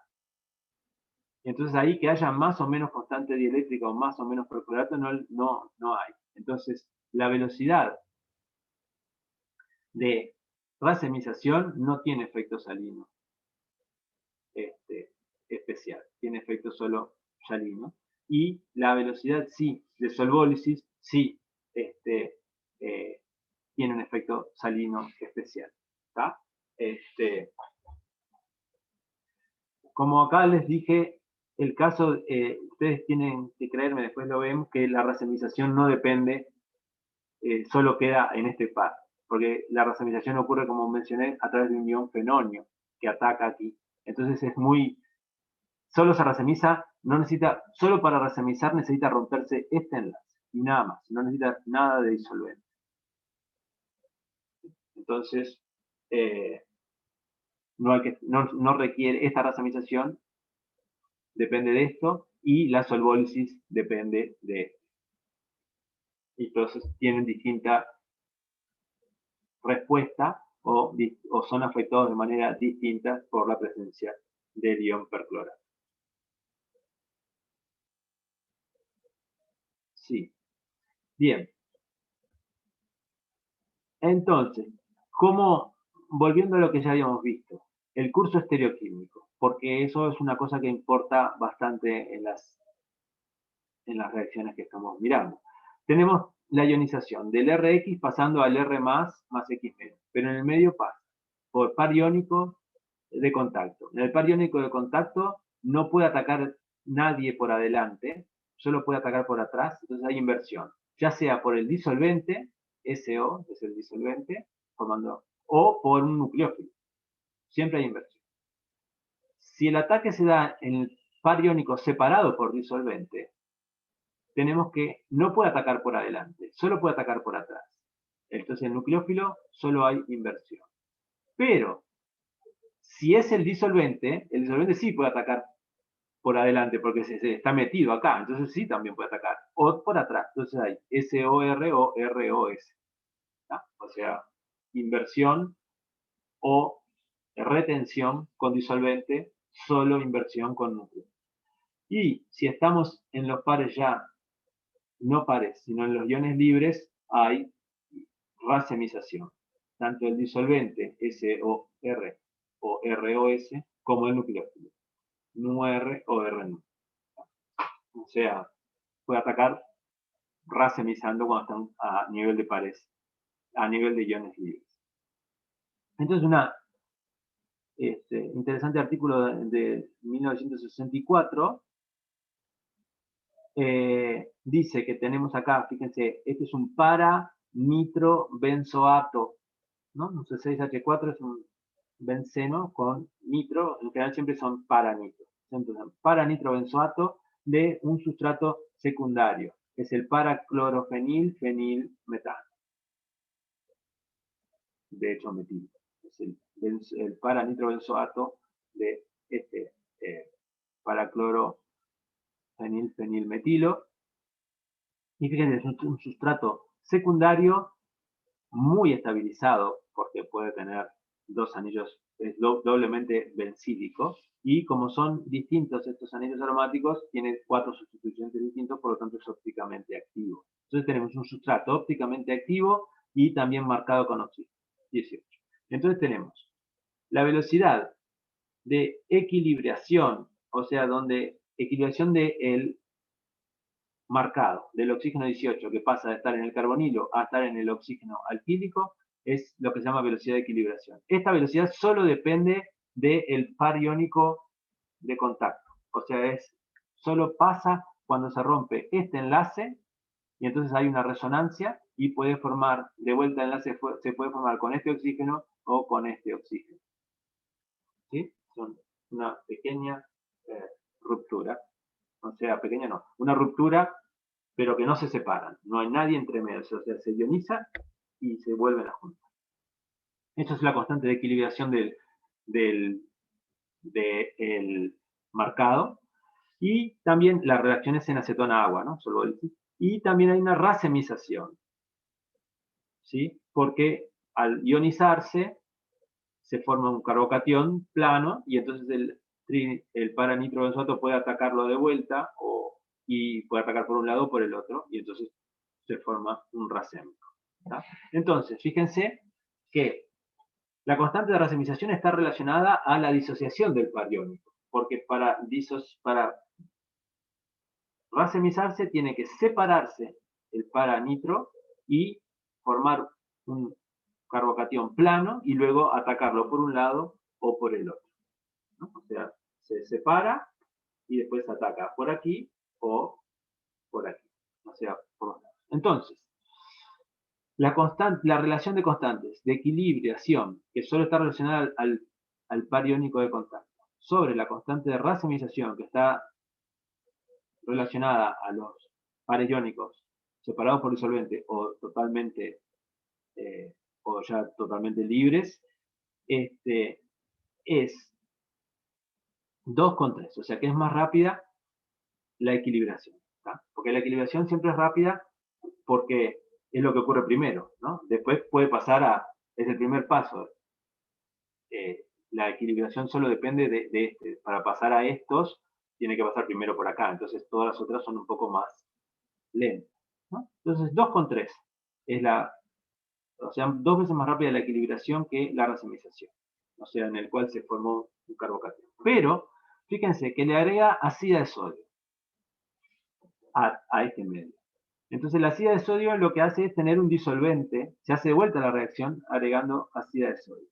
Entonces ahí que haya más o menos constante dieléctrica o más o menos perclorato no hay. Entonces la velocidad de racemización no tiene efecto salino especial, tiene efecto solo salino. Y la velocidad sí, de solvólisis sí tiene un efecto salino especial. ¿Está? Como acá les dije, el caso, ustedes tienen que creerme, después lo vemos, que la racemización no depende, solo queda en este par, porque la racemización ocurre, como mencioné, a través de un ion fenonio que ataca aquí. Entonces es muy, solo se racemiza, no necesita, solo para racemizar necesita romperse este enlace y nada más, no necesita nada de disolvente. Entonces, no requiere, esta racemización depende de esto y la solvólisis depende de esto. Y entonces tienen distinta respuesta o son afectados de manera distinta por la presencia del ion perclorato. Sí. Bien. Entonces, volviendo a lo que ya habíamos visto, el curso estereoquímico, porque eso es una cosa que importa bastante en las reacciones que estamos mirando. Tenemos la ionización del Rx pasando al R más X menos, pero en el medio pasa por par iónico de contacto. En el par iónico de contacto no puede atacar nadie por adelante, solo puede atacar por atrás, entonces hay inversión, ya sea por el disolvente, SO es el disolvente, formando, o por un nucleófilo. Siempre hay inversión. Si el ataque se da en el par iónico separado por disolvente, tenemos que no puede atacar por adelante, solo puede atacar por atrás. Entonces en el nucleófilo solo hay inversión. Pero si es el disolvente sí puede atacar por adelante porque se está metido acá, entonces sí también puede atacar. O por atrás, entonces hay SOR o ROS. O sea, inversión o retención con disolvente, solo inversión con núcleo. Y si estamos en los pares ya, no pares, sino en los iones libres, hay racemización. Tanto el disolvente SOR o ROS como el nucleófilo. NUR o RNU. O sea, puede atacar racemizando cuando están a nivel de pares, a nivel de iones libres. Entonces, interesante artículo de 1964 dice que tenemos acá, fíjense, este es un para-nitrobenzoato, ¿no? Un C6H4 es un benceno con nitro, en general siempre son para-nitro. Entonces, para-nitrobenzoato de un sustrato secundario, es el para-clorofenil fenilmetano. De hecho, metilo. Es el para-nitrobenzoato de este para-clorofenilmetilo. Y fíjense, es un sustrato secundario muy estabilizado, porque puede tener dos anillos, es doblemente bencílico, y como son distintos estos anillos aromáticos, tiene 4 sustituyentes distintos, por lo tanto es ópticamente activo. Entonces tenemos un sustrato ópticamente activo y también marcado con oxígeno, 18. Entonces tenemos la velocidad de equilibración, o sea, donde equilibración del marcado del oxígeno 18, que pasa de estar en el carbonilo a estar en el oxígeno alquílico, es lo que se llama velocidad de equilibración. Esta velocidad solo depende del par iónico de contacto. O sea, solo pasa cuando se rompe este enlace y entonces hay una resonancia y puede formar, de vuelta el enlace se puede formar con este oxígeno o con este oxígeno. ¿Sí? Son una pequeña ruptura. O sea, pequeña no, una ruptura pero que no se separan, no hay nadie entre medio, o sea, se ioniza y se vuelven a juntar. Esa es la constante de equilibración del marcado. Y también las reacciones en acetona-agua, ¿no? Y también hay una racemización, ¿sí? Porque al ionizarse se forma un carbocatión plano y entonces el para-nitrobenzoato puede atacarlo de vuelta y puede atacar por un lado o por el otro y entonces se forma un racémico. ¿Tá? Entonces, fíjense que la constante de racemización está relacionada a la disociación del par iónico, porque para racemizarse tiene que separarse el para-nitro y formar un carbocatión plano y luego atacarlo por un lado o por el otro, ¿no? O sea, se separa y después ataca por aquí o por aquí. O sea, por los lados. Entonces, la relación de constantes de equilibración, que solo está relacionada al par iónico de contacto, sobre la constante de racemización, que está relacionada a los pares iónicos separados por disolvente o totalmente o ya totalmente libres, es 2,3, o sea que es más rápida la equilibración, ¿tá? Porque la equilibración siempre es rápida porque es lo que ocurre primero, ¿no? Después puede pasar es el primer paso. La equilibración solo depende de este. Para pasar a estos, tiene que pasar primero por acá, entonces todas las otras son un poco más lentas, ¿no? Entonces 2,3 es o sea, 2 veces más rápida la equilibración que la racemización, o sea, en el cual se formó un carbocatión. Pero, fíjense que le agrega ácida de sodio a este medio. Entonces la ácida de sodio lo que hace es tener un disolvente, se hace de vuelta la reacción agregando ácida de sodio.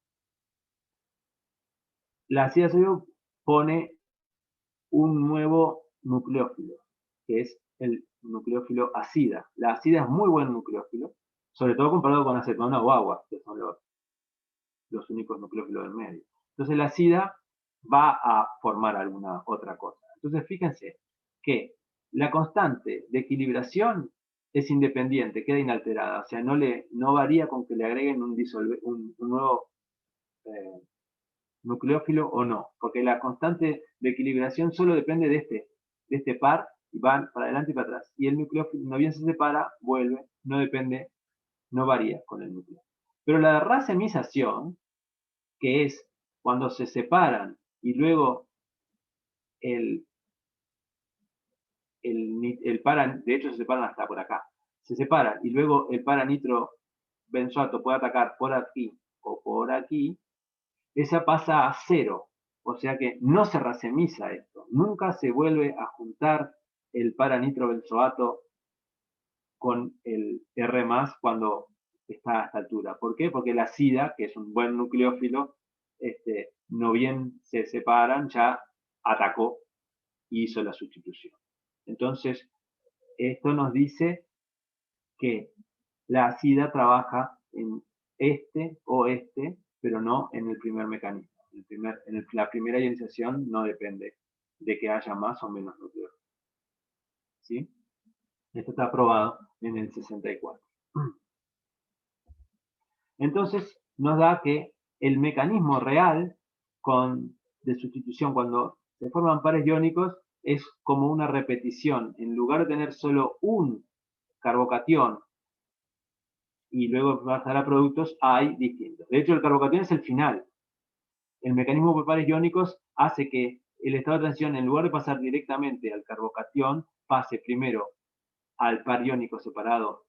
La ácida de sodio pone un nuevo nucleófilo, que es el nucleófilo ácida. La ácida es muy buen nucleófilo, sobre todo comparado con acetona o agua, que son los únicos nucleófilos del medio. Entonces la ácida va a formar alguna otra cosa. Entonces fíjense que la constante de equilibración es independiente, queda inalterada, o sea, no varía con que le agreguen un nuevo nucleófilo o no, porque la constante de equilibración solo depende de este par y van para adelante y para atrás. Y el nucleófilo, no bien se separa, vuelve, no depende, no varía con el núcleo. Pero la racemización, que es cuando se separan y luego el, de hecho se separan hasta por acá, se separan y luego el para-nitrobenzoato puede atacar por aquí o por aquí, esa pasa a 0. O sea que no se racemiza esto. Nunca se vuelve a juntar el para-nitrobenzoato con el R+ cuando está a esta altura. ¿Por qué? Porque la SIDA, que es un buen nucleófilo, no bien se separan, ya atacó y hizo la sustitución. Entonces, esto nos dice que la SIDA trabaja en o pero no en el primer mecanismo. La primera ionización no depende de que haya más o menos núcleos. ¿Sí? Esto está aprobado en el 64. Entonces, nos da que el mecanismo real de sustitución cuando se forman pares iónicos es como una repetición. En lugar de tener solo un carbocatión y luego pasar a productos, hay distintos. De hecho, el carbocatión es el final. El mecanismo por pares iónicos hace que el estado de transición, en lugar de pasar directamente al carbocatión, pase primero al par iónico separado,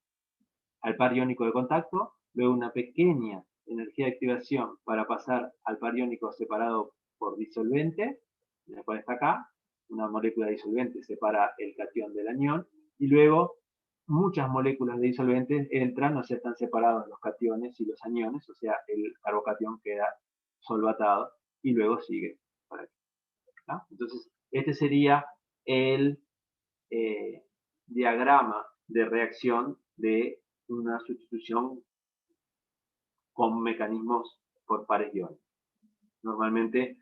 al par iónico de contacto, luego una pequeña energía de activación para pasar al par iónico separado por disolvente, la cual está acá, una molécula de disolvente separa el catión del anión, y luego muchas moléculas de disolventes entran, o sea, están separados los cationes y los aniones, o sea, el carbocatión queda solvatado y luego sigue por aquí, ¿no? Entonces, este sería el diagrama de reacción de una sustitución con mecanismos por pares iónicos. Normalmente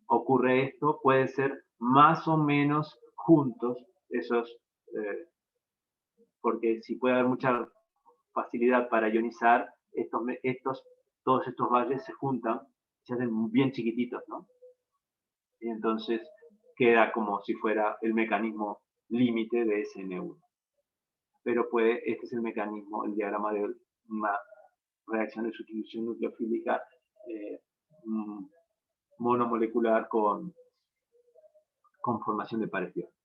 ocurre esto, puede ser más o menos juntos esos, porque si puede haber mucha facilidad para ionizar, todos estos valles se juntan, se hacen bien chiquititos, ¿no? Y entonces queda como si fuera el mecanismo límite de SN1. Pero este es el mecanismo, el diagrama de una reacción de sustitución nucleofílica monomolecular con formación de pares iónicos.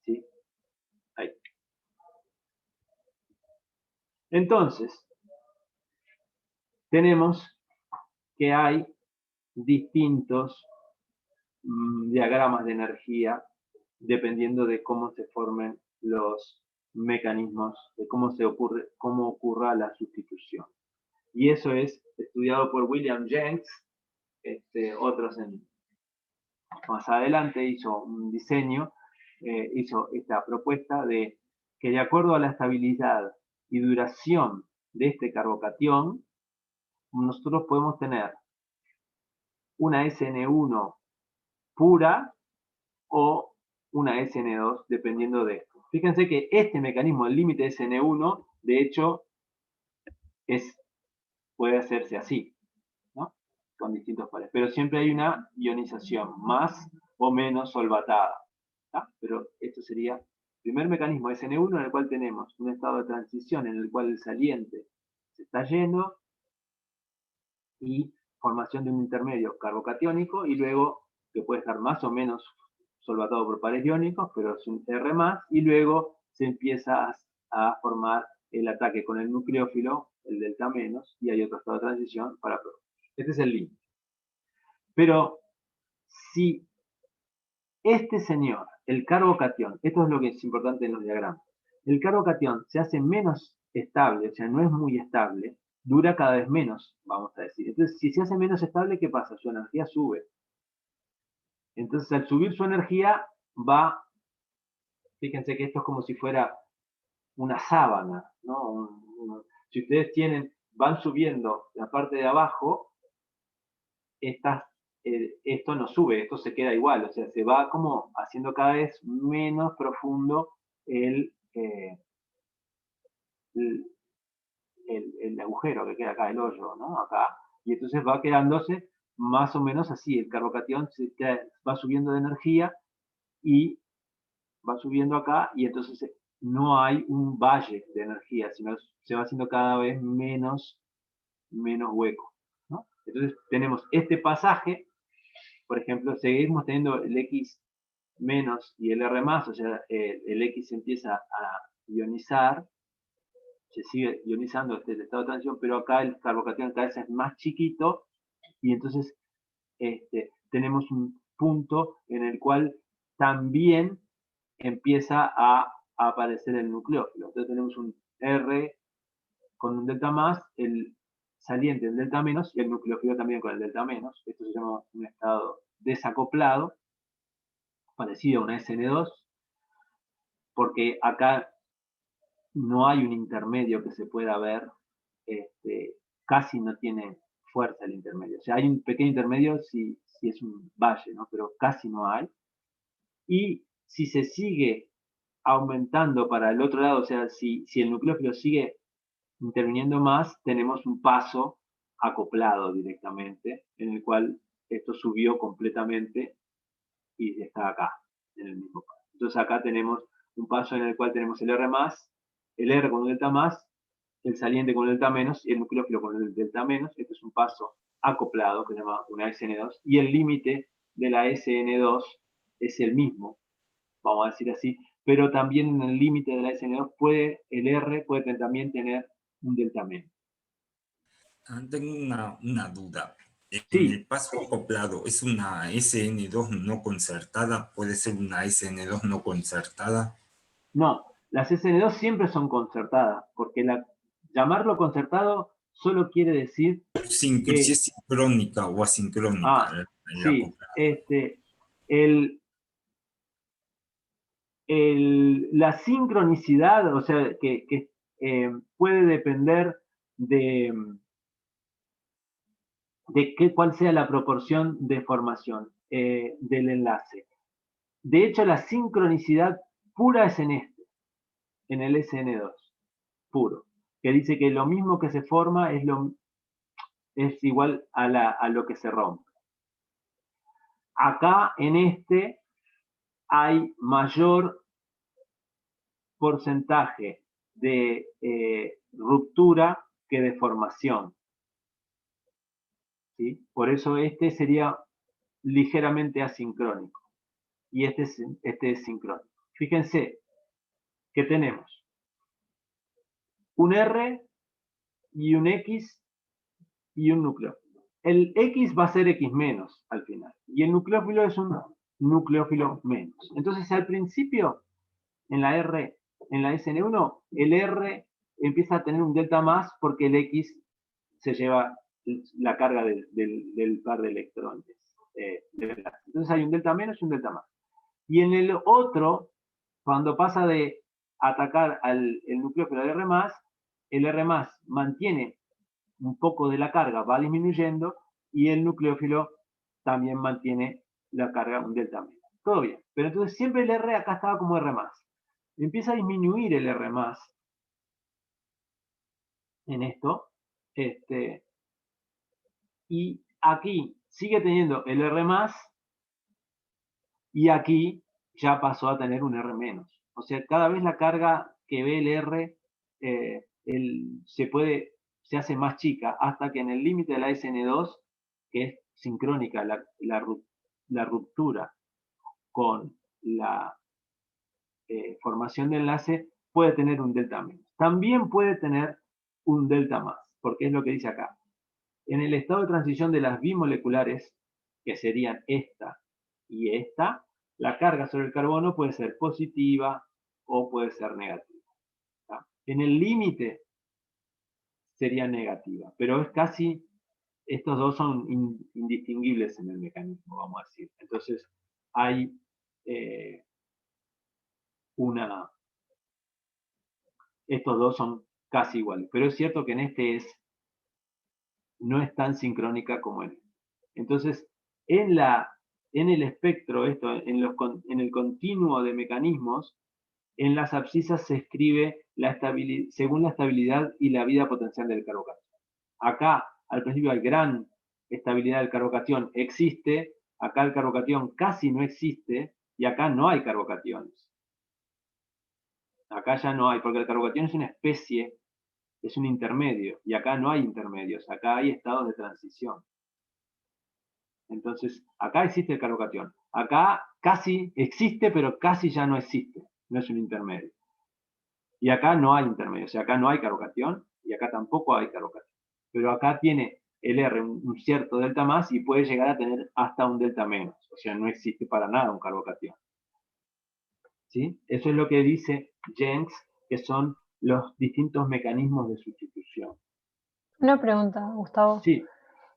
¿Sí? Ahí. Entonces, tenemos que hay distintos diagramas de energía dependiendo de cómo se formen los mecanismos, de cómo ocurra la sustitución. Y eso es estudiado por William Jenks, otros más adelante hizo un diseño, hizo esta propuesta de que de acuerdo a la estabilidad y duración de este carbocatión, nosotros podemos tener una SN1 pura o una SN2, dependiendo de esto. Fíjense que este mecanismo, el límite SN1, de hecho, puede hacerse así, ¿no? Con distintos pares. Pero siempre hay una ionización, más o menos solvatada. ¿Tá? Pero esto sería el primer mecanismo SN1, en el cual tenemos un estado de transición en el cual el saliente se está yendo y formación de un intermedio carbocatiónico, y luego que puede estar más o menos solvatado por pares iónicos, pero es un R+, y luego se empieza a formar el ataque con el nucleófilo, el delta menos, y hay otro estado de transición para producir. Este es el límite. Pero si este señor, el carbocatión, esto es lo que es importante en los diagramas, el carbocatión se hace menos estable, o sea, no es muy estable, dura cada vez menos, vamos a decir. Entonces, si se hace menos estable, ¿qué pasa? Su energía sube. Entonces, al subir su energía, fíjense que esto es como si fuera una sábana, ¿no? Si ustedes van subiendo la parte de abajo, esto no sube, esto se queda igual, o sea, se va como haciendo cada vez menos profundo el agujero que queda acá, el hoyo, ¿no? Acá, y entonces va quedándose más o menos así, el carbocatión va subiendo de energía y va subiendo acá, y entonces no hay un valle de energía, sino se va haciendo cada vez menos hueco, ¿no? Entonces tenemos este pasaje, por ejemplo, seguimos teniendo el X menos y el R más, o sea, el X empieza a ionizar, se sigue ionizando este estado de transición, pero acá el carbocatión cada vez es más chiquito, y entonces tenemos un punto en el cual también empieza a aparecer el nucleófilo. Entonces tenemos un R con un delta más, el saliente del delta menos, y el nucleófilo también con el delta menos. Esto se llama un estado desacoplado, parecido a una SN2, porque acá no hay un intermedio que se pueda ver, casi no tiene fuerza el intermedio. O sea, hay un pequeño intermedio si es un valle, ¿no? Pero casi no hay. Y si se sigue aumentando para el otro lado, o sea, si el nucleófilo sigue interviniendo más, tenemos un paso acoplado directamente, en el cual esto subió completamente y está acá, en el mismo paso. Entonces acá tenemos un paso en el cual tenemos el R+, el R con un delta más, el saliente con el delta menos y el nucleófilo con el delta menos. Este es un paso acoplado que se llama una SN2, y el límite de la SN2 es el mismo, vamos a decir así, pero también en el límite de la SN2 el R puede también tener un delta menos. Tengo una duda. En Sí, el paso acoplado, ¿es una SN2 no concertada? ¿Puede ser una SN2 no concertada? no, las SN2 siempre son concertadas, porque llamarlo concertado solo quiere decir Si que, es sincrónica o asincrónica el sí, acoplado. la sincronicidad, o sea, que puede depender de cuál sea la proporción de formación del enlace. De hecho, la sincronicidad pura es en el SN2, puro, que dice que lo mismo que se forma es igual a lo que se rompe. Acá en este hay mayor porcentaje de ruptura que de formación. ¿Sí? Por eso este sería ligeramente asincrónico y este es sincrónico. Fíjense que tenemos un R y un X y un nucleófilo. El X va a ser X menos al final y el nucleófilo es un nucleófilo menos. Entonces al principio en la R, en la SN1, el R empieza a tener un delta más porque el X se lleva la carga del par de electrones. Entonces hay un delta menos y un delta más. Y en el otro, cuando pasa de atacar el nucleófilo del R+, el R+, mantiene un poco de la carga, va disminuyendo, y el nucleófilo también mantiene la carga, un delta menos. Todo bien. Pero entonces siempre el R acá estaba como R+. Empieza a disminuir el R+, en esto, y aquí sigue teniendo el R+, y aquí ya pasó a tener un R-. O sea, cada vez la carga que ve el R se hace más chica, hasta que en el límite de la SN2, que es sincrónica la ruptura con la formación de enlace, puede tener un delta menos. También puede tener un delta más, porque es lo que dice acá. En el estado de transición de las bimoleculares, que serían esta y esta, la carga sobre el carbono puede ser positiva o puede ser negativa. ¿Tá? En el límite sería negativa, pero es casi, estos dos son indistinguibles en el mecanismo, vamos a decir. Entonces hay estos dos son casi iguales, pero es cierto que en este no es tan sincrónica como en este. Entonces, en el espectro, en el continuo de mecanismos, en las abscisas se escribe según la estabilidad y la vida potencial del carbocatión. Acá, al principio, hay gran estabilidad del carbocatión, existe, acá el carbocatión casi no existe, y acá no hay carbocationes. Acá ya no hay, porque el carbocatión es una especie, es un intermedio, y acá no hay intermedios, acá hay estados de transición. Entonces, acá existe el carbocatión. Acá casi existe, pero casi ya no existe. No es un intermedio. Y acá no hay intermedio. O sea, acá no hay carbocatión y acá tampoco hay carbocatión. Pero acá tiene el R un cierto delta más y puede llegar a tener hasta un delta menos. O sea, no existe para nada un carbocatión. ¿Sí? Eso es lo que dice Jenks, que son los distintos mecanismos de sustitución. Una pregunta, Gustavo. Sí.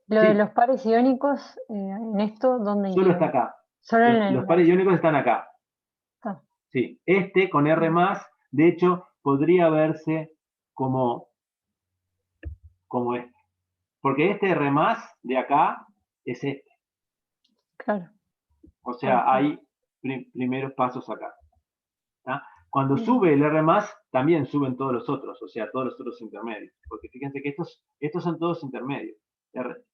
Lo de Sí. los pares iónicos, en esto, ¿dónde Solo está acá. Solo en Los pares iónicos están acá. Ah. Sí, este con R+, de hecho, podría verse como este. Porque este R+, de acá, es este. Claro. O sea, hay primeros pasos acá. ¿Tá? Cuando sube el R+, también suben todos los otros, o sea, todos los otros intermedios. Porque fíjense que estos son todos intermedios.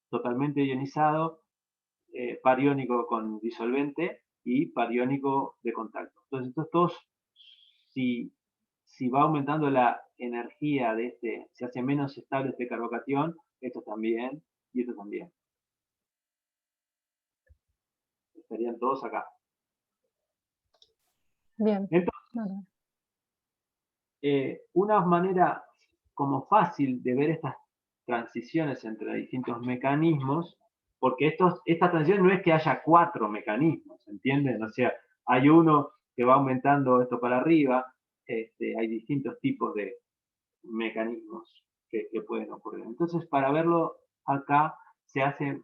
Totalmente ionizado, pariónico con disolvente y pariónico de contacto. Entonces, estos todos, si va aumentando la energía de se hace menos estable este carbocatión, estos también y estos también. Estarían todos acá. Bien. Entonces, una manera como fácil de ver estas transiciones entre distintos mecanismos, porque esta transición no es que haya 4 mecanismos, ¿entienden? O sea, hay uno que va aumentando esto para arriba, hay distintos tipos de mecanismos que pueden ocurrir. Entonces, para verlo acá, se hace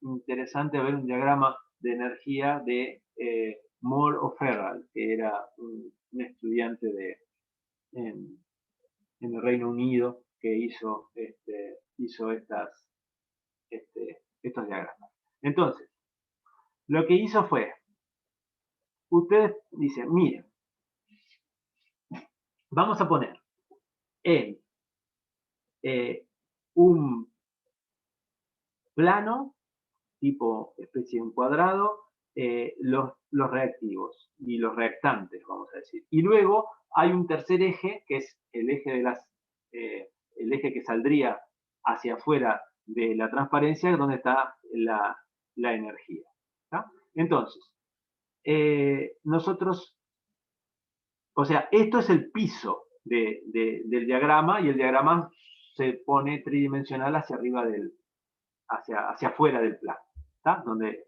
interesante ver un diagrama de energía de Moore O'Farrell, que era un estudiante en el Reino Unido que hizo estos diagramas. Entonces, lo que hizo fue, ustedes dicen, miren, vamos a poner en un plano tipo especie de un cuadrado, los reactivos y los reactantes, vamos a decir. Y luego hay un tercer eje, que es el eje el eje que saldría hacia afuera de la transparencia, donde está la energía. ¿Tá? Entonces, nosotros, o sea, esto es el piso del diagrama, y el diagrama se pone tridimensional hacia arriba hacia afuera del plano, ¿tá? Donde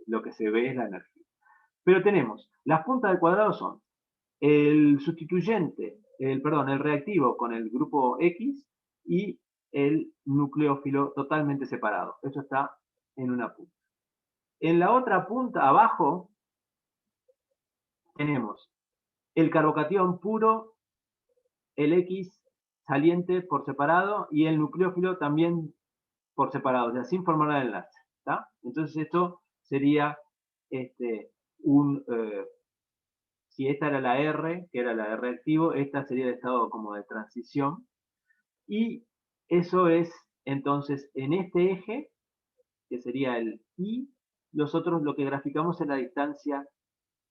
lo que se ve es la energía. Pero tenemos, las puntas del cuadrado son el sustituyente, el reactivo con el grupo X y el nucleófilo totalmente separado. Eso está en una punta. En la otra punta, abajo, tenemos el carbocatión puro, el X saliente por separado y el nucleófilo también por separado, o sea, sin formar el enlace. ¿Tá? Entonces esto sería si esta era la R, que era la de reactivo, esta sería el estado como de transición. Y eso es, entonces, en este eje, que sería el I, nosotros lo que graficamos es la distancia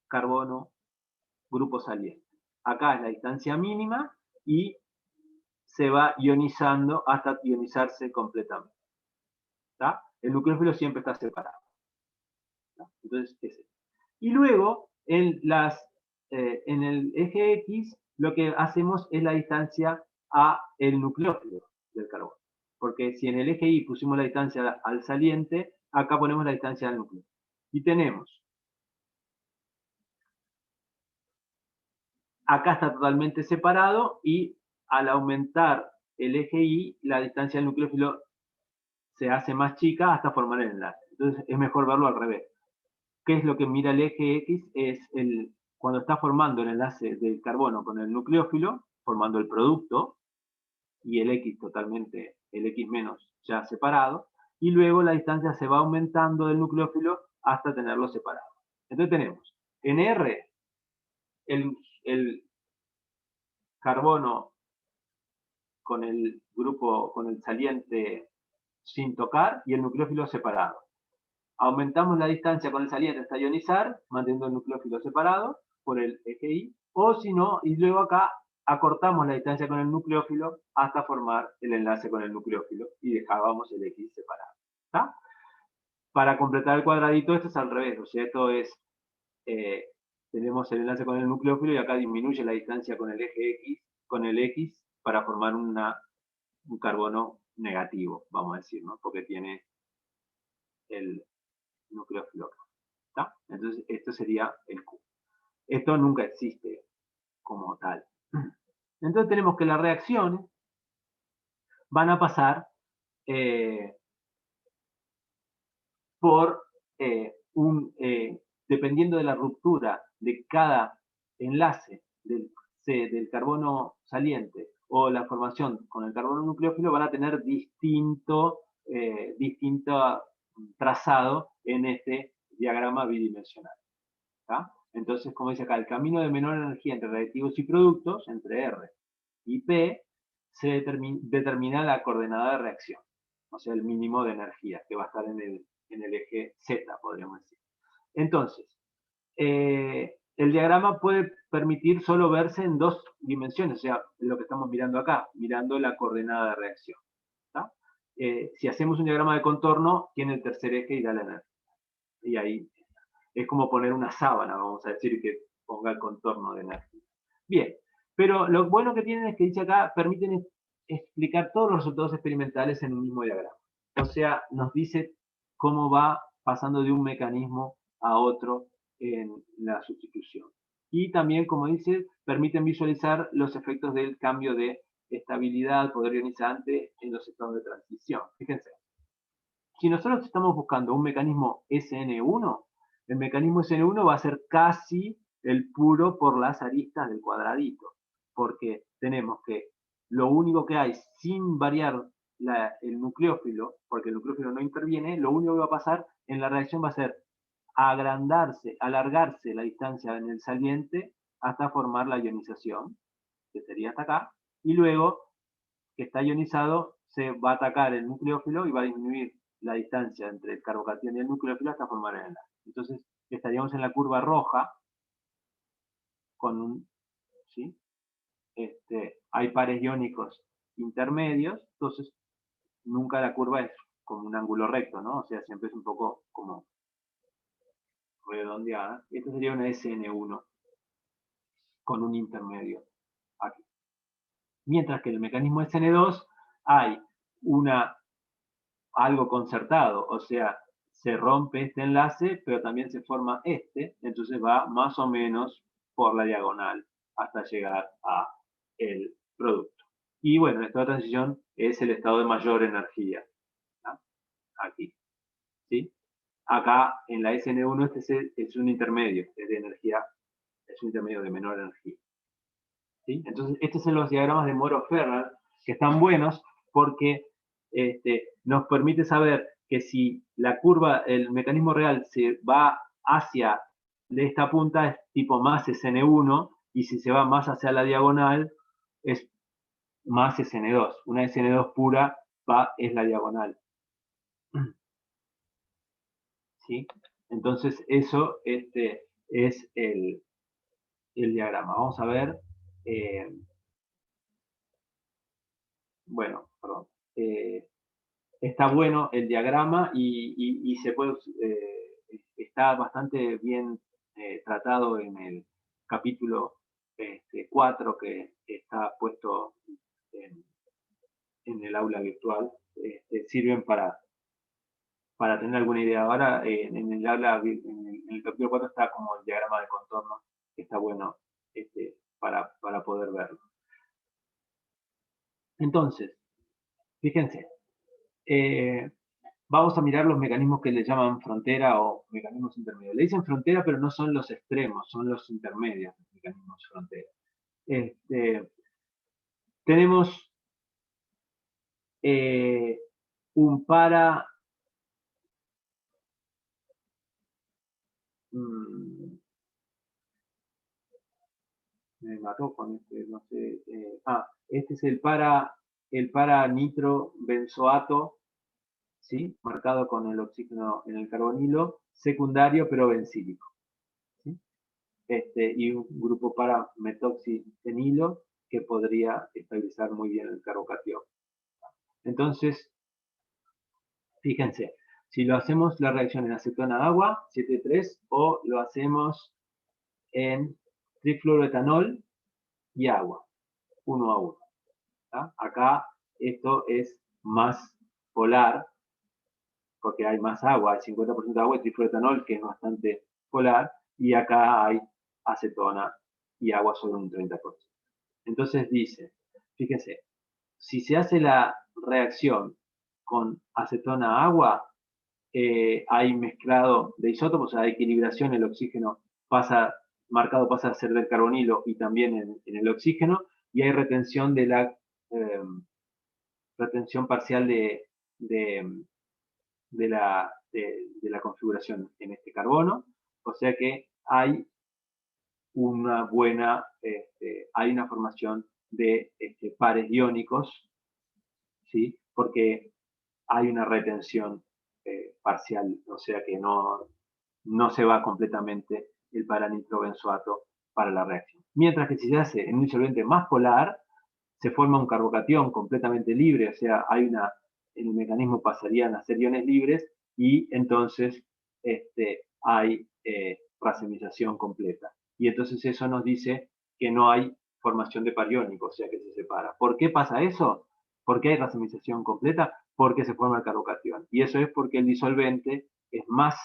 carbono-grupo saliente. Acá es la distancia mínima y se va ionizando hasta ionizarse completamente. ¿Tá? El nucleófilo siempre está separado. ¿Tá? Entonces, ese. Y luego, en el eje X, lo que hacemos es la distancia a el nucleófilo del carbono. Porque si en el eje Y pusimos la distancia al saliente, acá ponemos la distancia al núcleo. Y tenemos, acá está totalmente separado, y al aumentar el eje Y, la distancia al nucleófilo se hace más chica hasta formar el enlace. Entonces es mejor verlo al revés. ¿Qué es lo que mira el eje X? Es cuando está formando el enlace del carbono con el nucleófilo, formando el producto, y el X totalmente, el X menos ya separado, y luego la distancia se va aumentando del nucleófilo hasta tenerlo separado. Entonces tenemos en R el carbono con el grupo, con el saliente sin tocar, y el nucleófilo separado. Aumentamos la distancia con el saliente hasta ionizar, manteniendo el nucleófilo separado por el eje Y, o si no, y luego acá acortamos la distancia con el nucleófilo hasta formar el enlace con el nucleófilo y dejábamos el X separado. ¿Tá? Para completar el cuadradito, esto es al revés, o sea, esto es, tenemos el enlace con el nucleófilo y acá disminuye la distancia con el eje X, con el X, para formar un carbono negativo, vamos a decir, ¿no? Porque tiene el nucleófilo acá. ¿Tá? Entonces, esto sería el Q. Esto nunca existe como tal. Entonces tenemos que las reacciones van a pasar por dependiendo de la ruptura de cada enlace del carbono saliente o la formación con el carbono nucleófilo, van a tener distinto trazado en este diagrama bidimensional. ¿Tá? Entonces, como dice acá, el camino de menor energía entre reactivos y productos, entre R y P, se determina la coordenada de reacción, o sea, el mínimo de energía, que va a estar en el eje Z, podríamos decir. Entonces, el diagrama puede permitir solo verse en dos dimensiones, o sea, lo que estamos mirando acá, mirando la coordenada de reacción. ¿Tá? Si hacemos un diagrama de contorno, tiene el tercer eje y da la energía. Y ahí es como poner una sábana, vamos a decir, que ponga el contorno de energía. Bien, pero lo bueno que tienen es que dice acá, permiten explicar todos los resultados experimentales en un mismo diagrama. O sea, nos dice cómo va pasando de un mecanismo a otro en la sustitución. Y también, como dice, permiten visualizar los efectos del cambio de estabilidad, poder ionizante en los estados de transición. Fíjense, si nosotros estamos buscando un mecanismo SN1, el mecanismo SN1 va a ser casi el puro por las aristas del cuadradito, porque tenemos que lo único que hay sin variar el nucleófilo, porque el nucleófilo no interviene, lo único que va a pasar en la reacción va a ser alargarse la distancia en el saliente hasta formar la ionización, que sería hasta acá, y luego que está ionizado se va a atacar el nucleófilo y va a disminuir la distancia entre el carbocatión y el núcleo filo hasta formar el enlace. Entonces, estaríamos en la curva roja con un, ¿sí? Hay pares iónicos intermedios, entonces nunca la curva es como un ángulo recto, ¿no? O sea, siempre es un poco como redondeada. Esta sería una SN1 con un intermedio aquí. Mientras que en el mecanismo SN2 hay algo concertado, o sea, se rompe este enlace, pero también se forma entonces va más o menos por la diagonal hasta llegar a el producto. Y bueno, esta transición es el estado de mayor energía, ¿no? Aquí, ¿sí? Acá en la SN1 es un intermedio, es de energía, es un intermedio de menor energía, ¿sí? Entonces, estos son los diagramas de Moro-Ferrer, que están buenos porque nos permite saber que si la curva, el mecanismo real se va hacia esta punta es tipo más SN1 y si se va más hacia la diagonal es más SN2. Una SN2 pura es la diagonal. ¿Sí? Entonces eso es el diagrama. Vamos a ver. Bueno, perdón. Está bueno el diagrama y se puede, está bastante bien tratado en el capítulo 4 que está puesto en el aula virtual. Sirven para tener alguna idea. Ahora en el aula, en el capítulo 4 está como el diagrama de contorno, que está bueno para poder verlo. Entonces, fíjense, vamos a mirar los mecanismos que le llaman frontera o mecanismos intermedios. Le dicen frontera, pero no son los extremos, son los intermedios, los mecanismos frontera. Tenemos un para... me mató con no sé. Este es el para nitrobenzoato, ¿sí? Marcado con el oxígeno en el carbonilo, secundario pero bencílico. ¿Sí? Y un grupo para metoxicenilo que podría estabilizar muy bien el carbocatión. Entonces, fíjense, si lo hacemos la reacción en acetona-agua, 7,3, o lo hacemos en trifluoroetanol y agua, 1 a 1. Acá esto es más polar, porque hay más agua, hay 50% de agua y trifluoroetanol, que es bastante polar, y acá hay acetona y agua solo un 30%. Entonces dice, fíjense, si se hace la reacción con acetona-agua, hay mezclado de isótopos, o sea, hay equilibración, el oxígeno marcado pasa a ser del carbonilo y también en el oxígeno, y hay retención de la retención parcial de la configuración en este carbono, o sea que hay una buena, hay una formación de pares iónicos, ¿sí? Porque hay una retención parcial, o sea que no se va completamente el paranitrobenzoato para la reacción. Mientras que si se hace en un disolvente más polar, se forma un carbocatión completamente libre, o sea, en el mecanismo pasarían a ser iones libres y entonces hay racemización completa. Y entonces eso nos dice que no hay formación de par iónico, o sea que se separa. ¿Por qué pasa eso? ¿Por qué hay racemización completa? Porque se forma el carbocatión. Y eso es porque el disolvente es más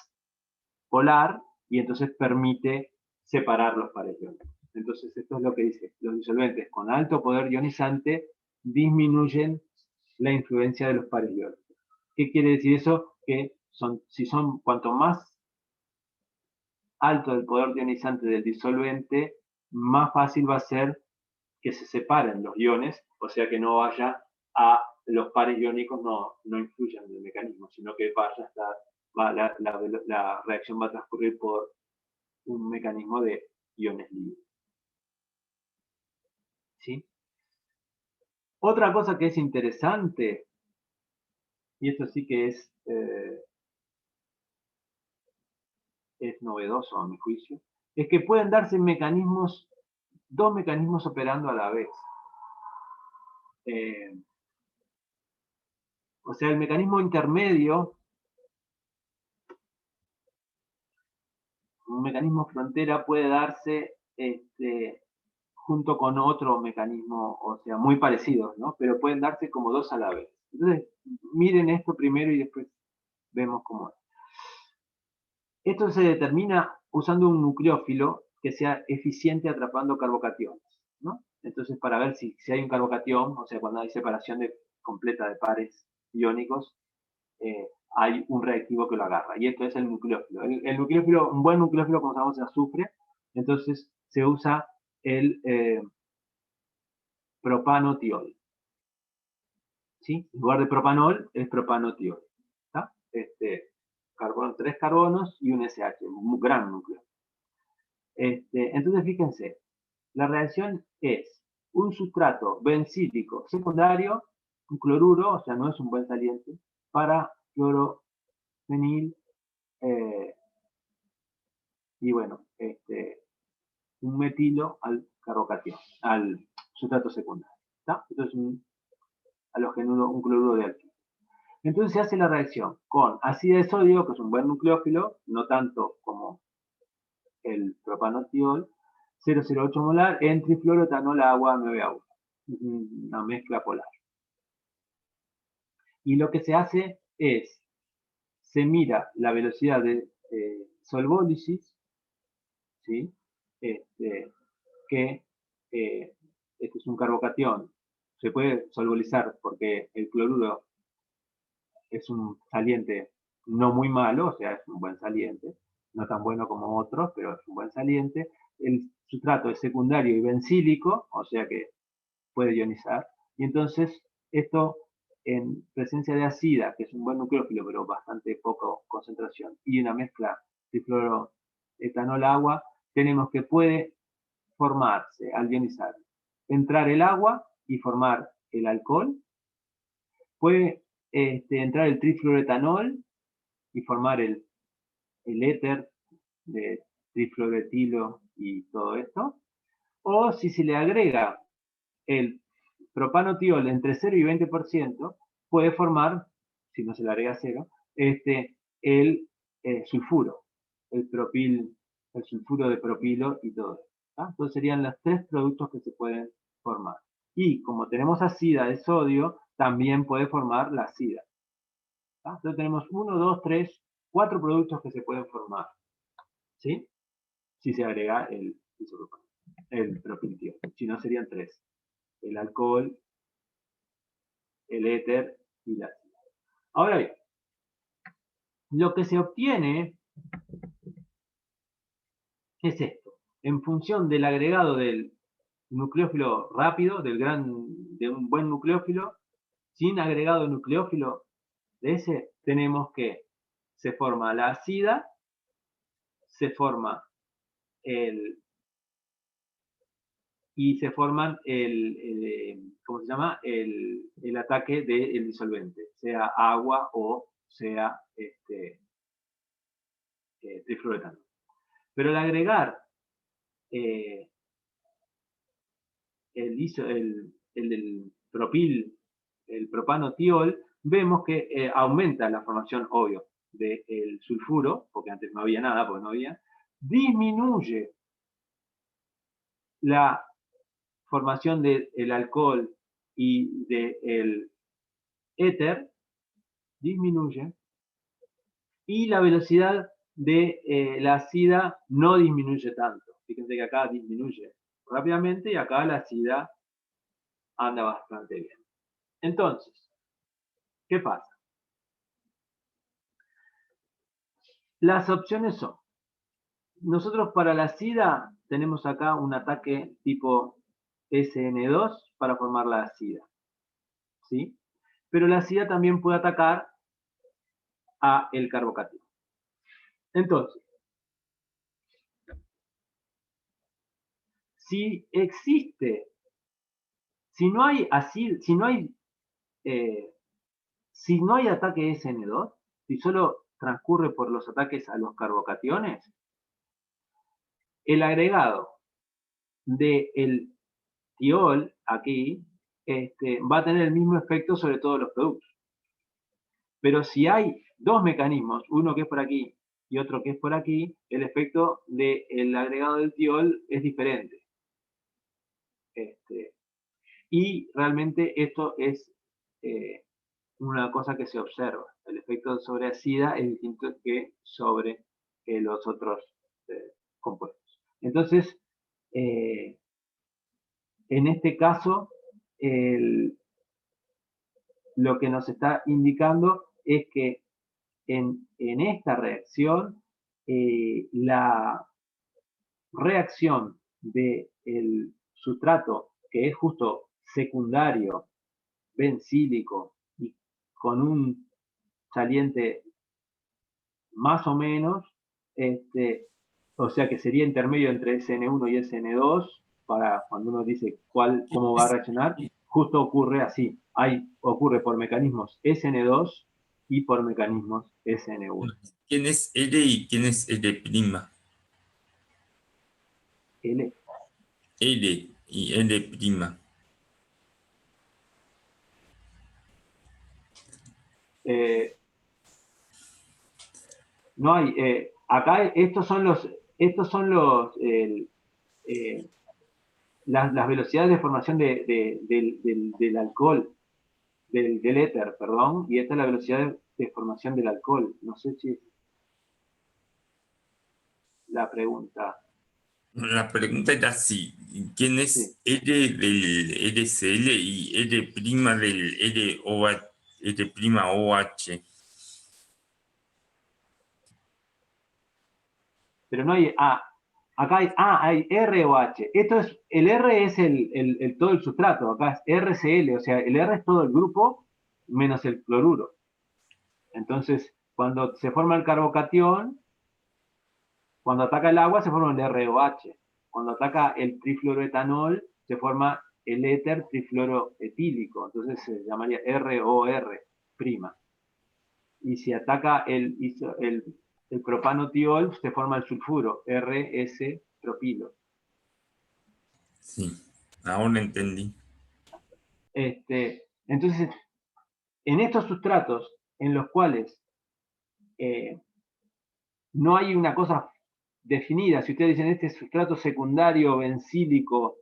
polar y entonces permite separar los pares iónicos. Entonces esto es lo que dice, los disolventes con alto poder ionizante disminuyen la influencia de los pares iónicos. ¿Qué quiere decir eso? Que cuanto más alto el poder ionizante del disolvente, más fácil va a ser que se separen los iones, o sea que no vaya a los pares iónicos no influyan en el mecanismo, sino que vaya a estar, la reacción va a transcurrir por un mecanismo de iones libres. ¿Sí? Otra cosa que es interesante y esto sí que es novedoso a mi juicio, es que pueden darse mecanismos, dos mecanismos operando a la vez. O sea, el mecanismo intermedio, un mecanismo frontera puede darse junto con otro mecanismo, o sea, muy parecidos, ¿no? Pero pueden darse como dos a la vez. Entonces, miren esto primero y después vemos cómo es. Esto se determina usando un nucleófilo que sea eficiente atrapando carbocationes, ¿no? Entonces, para ver si hay un carbocatión, o sea, cuando hay separación completa de pares iónicos, hay un reactivo que lo agarra. Y esto es el nucleófilo. El nucleófilo, un buen nucleófilo, como sabemos, es azufre. Entonces, se usa el propanotiol. ¿Sí? En lugar de propanol, es propanotiol. ¿Está? Tres carbonos y un SH, un gran núcleo. Entonces, fíjense, la reacción es un sustrato bencílico secundario, un cloruro, o sea, no es un buen saliente, para clorofenil, y bueno, un metilo al carbocatión, al sustrato secundario. ¿Está? Entonces, un halogenuro, un cloruro de alquilo. Entonces se hace la reacción con ácido de sodio, que es un buen nucleófilo, no tanto como el propanotiol, 0,08 molar, en trifluoroetanol agua 9A1. Una mezcla polar. Y lo que se hace es, se mira la velocidad de solvólisis, ¿sí? Que este es un carbocatión, se puede solvolizar porque el cloruro es un saliente no muy malo, o sea, es un buen saliente, no tan bueno como otros, pero es un buen saliente. El sustrato es secundario y bencílico, o sea que puede ionizar, y entonces esto en presencia de ácida, que es un buen nucleófilo, pero bastante poca concentración, y una mezcla de fluoroetanol-agua, tenemos que puede formarse al ionizar, entrar el agua y formar el alcohol, puede entrar el trifluoroetanol y formar el éter de trifluoretilo y todo esto, o si se le agrega el propanotiol entre 0 y 20%, puede formar, si no se le agrega 0, el sulfuro, el sulfuro de propilo y todo eso. Entonces serían los tres productos que se pueden formar. Y como tenemos ácida de sodio, también puede formar la ácida. Entonces tenemos 1, 2, 3, 4 productos que se pueden formar. ¿Sí? Si se agrega el propiltiol. Si no, serían 3. El alcohol, el éter y la ácida. Ahora bien, lo que se obtiene es esto. En función del agregado del nucleófilo rápido, de un buen nucleófilo, sin agregado nucleófilo de ese, tenemos que se forma la ácida, se forma y se forman ¿cómo se llama? El ataque del disolvente, sea agua o sea trifluoretano. Pero al agregar el propil, el propanotiol, vemos que aumenta la formación, obvio, del sulfuro, porque antes no había nada, porque no había, disminuye la formación del alcohol y del éter, disminuye, y la velocidad de la ácida no disminuye tanto. Fíjense que acá disminuye rápidamente y acá la ácida anda bastante bien. Entonces, ¿qué pasa? Las opciones son, nosotros para la ácida tenemos acá un ataque tipo SN2 para formar la ácida, ¿sí? Pero la ácida también puede atacar a el carbocatión. Entonces, si existe, si no hay Si no hay ataque SN2, si solo transcurre por los ataques a los carbocationes, el agregado del tiol aquí va a tener el mismo efecto sobre todos los productos. Pero si hay dos mecanismos, uno que es por aquí y otro que es por aquí, el efecto del agregado del tiol es diferente. Y realmente esto es una cosa que se observa. El efecto sobre acida es distinto que sobre los otros compuestos. Entonces, en este caso, lo que nos está indicando es que en esta reacción, la reacción del sustrato, que es justo secundario, bencílico, y con un saliente más o menos, o sea que sería intermedio entre SN1 y SN2, para cuando uno dice cómo va a reaccionar, justo ocurre así. Ocurre por mecanismos SN2 y por mecanismos SN1. ¿Quién es L y quién es L'? L. L y L'. No hay, acá estos son las velocidades de formación del alcohol, del éter, perdón, y esta es la velocidad de formación del alcohol. No sé si es la pregunta. La pregunta era si, ¿quién es Sí. L del LCL y L' del L'OH? Pero no hay A. Acá hay R o H. El R es todo el sustrato, acá es RCl, o sea, el R es todo el grupo menos el cloruro. Entonces, cuando se forma el carbocatión, cuando ataca el agua se forma el ROH. Cuando ataca el trifluoroetanol se forma el éter trifluoroetílico. Entonces se llamaría ROR'. Y si ataca el propanotiol se forma el sulfuro, RS-tropilo. Sí, ahora entendí. Entonces, en estos sustratos en los cuales no hay una cosa definida, si ustedes dicen este sustrato secundario bencílico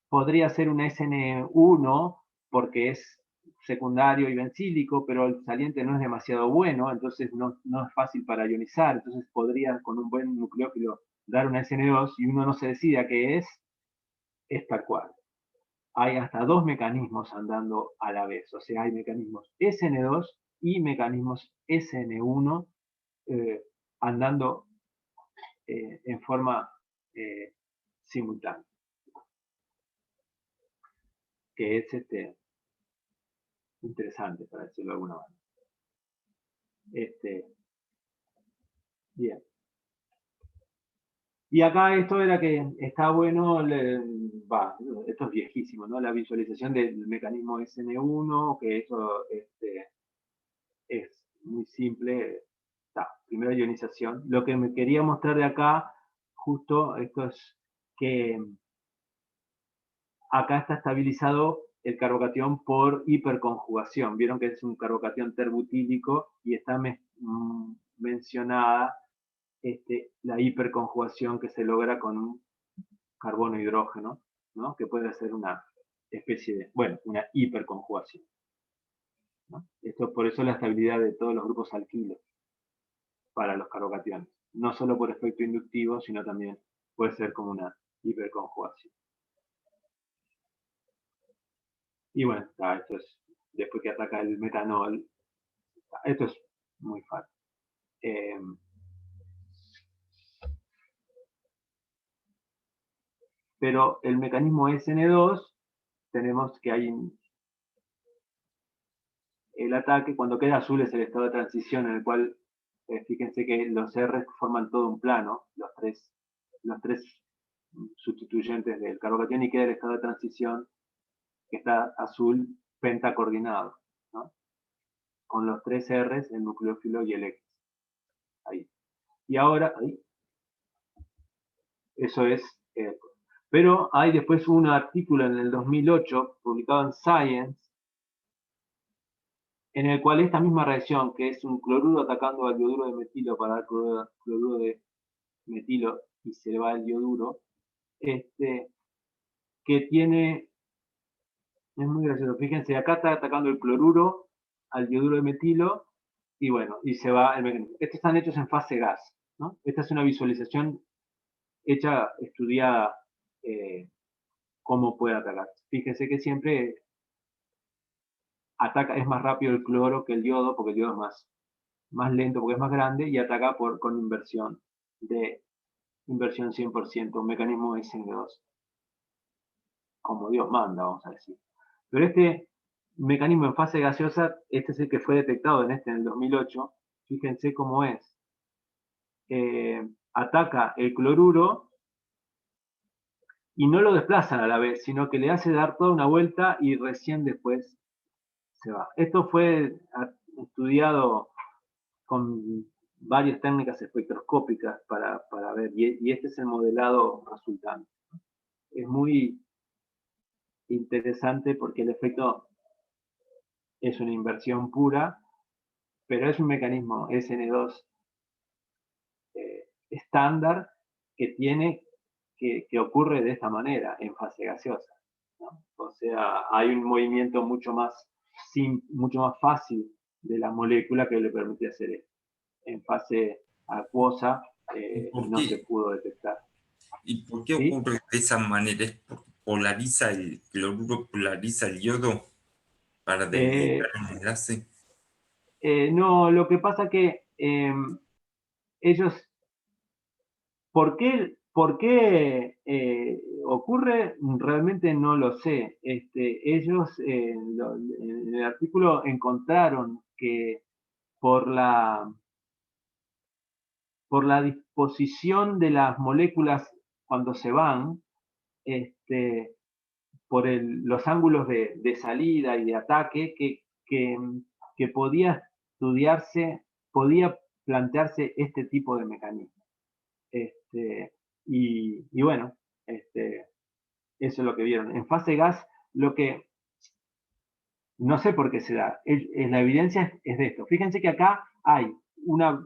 podría ser un SN1 porque es secundario y bencílico, pero el saliente no es demasiado bueno, entonces no es fácil para ionizar, entonces podría con un buen nucleófilo dar una SN2 y uno no se decide a qué es tal cual. Hay hasta dos mecanismos andando a la vez, o sea, hay mecanismos SN2 y mecanismos SN1 andando en forma simultánea, que es interesante, para decirlo de alguna manera. Bien. Y acá esto era que está bueno, esto es viejísimo, ¿no? La visualización del mecanismo SN1, que eso es muy simple. Primero ionización. Lo que me quería mostrar de acá, justo, esto es que acá está estabilizado el carbocatión por hiperconjugación. Vieron que es un carbocatión terbutílico y está mencionada la hiperconjugación que se logra con un carbono-hidrógeno, ¿no? Que puede ser una especie de, bueno, una hiperconjugación, ¿no? Esto por eso la estabilidad de todos los grupos alquilos para los carbocationes. No solo por efecto inductivo, sino también puede ser como una hiperconjugación. Y bueno, esto es, después que ataca el metanol, esto es muy fácil. Pero el mecanismo SN2, tenemos que hay el ataque, cuando queda azul es el estado de transición en el cual, fíjense que los R forman todo un plano, los tres sustituyentes del carbocatión, y queda el estado de transición que está azul pentacoordinado. ¿no? Con los 3 R's, el nucleófilo y el X. Ahí. Y ahora, ahí. Eso es. Pero hay después un artículo en el 2008, publicado en Science, en el cual esta misma reacción, que es un cloruro atacando al yoduro de metilo para dar cloruro de metilo y se le va el yoduro, que tiene, es muy gracioso, fíjense, acá está atacando el cloruro al yoduro de metilo y bueno, y se va el mecanismo. Estos están hechos en fase gas, ¿no? Esta es una visualización hecha, estudiada, cómo puede atacar. Fíjense que siempre ataca, es más rápido el cloro que el yodo, porque el yodo es más lento porque es más grande, y ataca con inversión 100%, un mecanismo SN2, como Dios manda, vamos a decir. Pero este mecanismo en fase gaseosa, este es el que fue detectado en el 2008, fíjense cómo es. Ataca el cloruro y no lo desplazan a la vez, sino que le hace dar toda una vuelta y recién después se va. Esto fue estudiado con varias técnicas espectroscópicas para ver, y este es el modelado resultante. Es muy interesante porque el efecto es una inversión pura, pero es un mecanismo SN2 estándar que que ocurre de esta manera en fase gaseosa, ¿no? O sea, hay un movimiento mucho más fácil de la molécula que le permite hacer esto. En fase acuosa no se pudo detectar. ¿Y por qué ¿Sí? ocurre de esa manera? ¿Es porque polariza el cloruro, polariza el yodo para debilitar el enlace? No, lo que pasa que ellos, ¿por qué ocurre? Realmente no lo sé. Ellos en el artículo encontraron que por la disposición de las moléculas cuando se van, por los ángulos de salida y de ataque, que podía podía plantearse este tipo de mecanismo. Y bueno, eso es lo que vieron. En fase gas, no sé por qué se da, la evidencia es de esto. Fíjense que acá hay una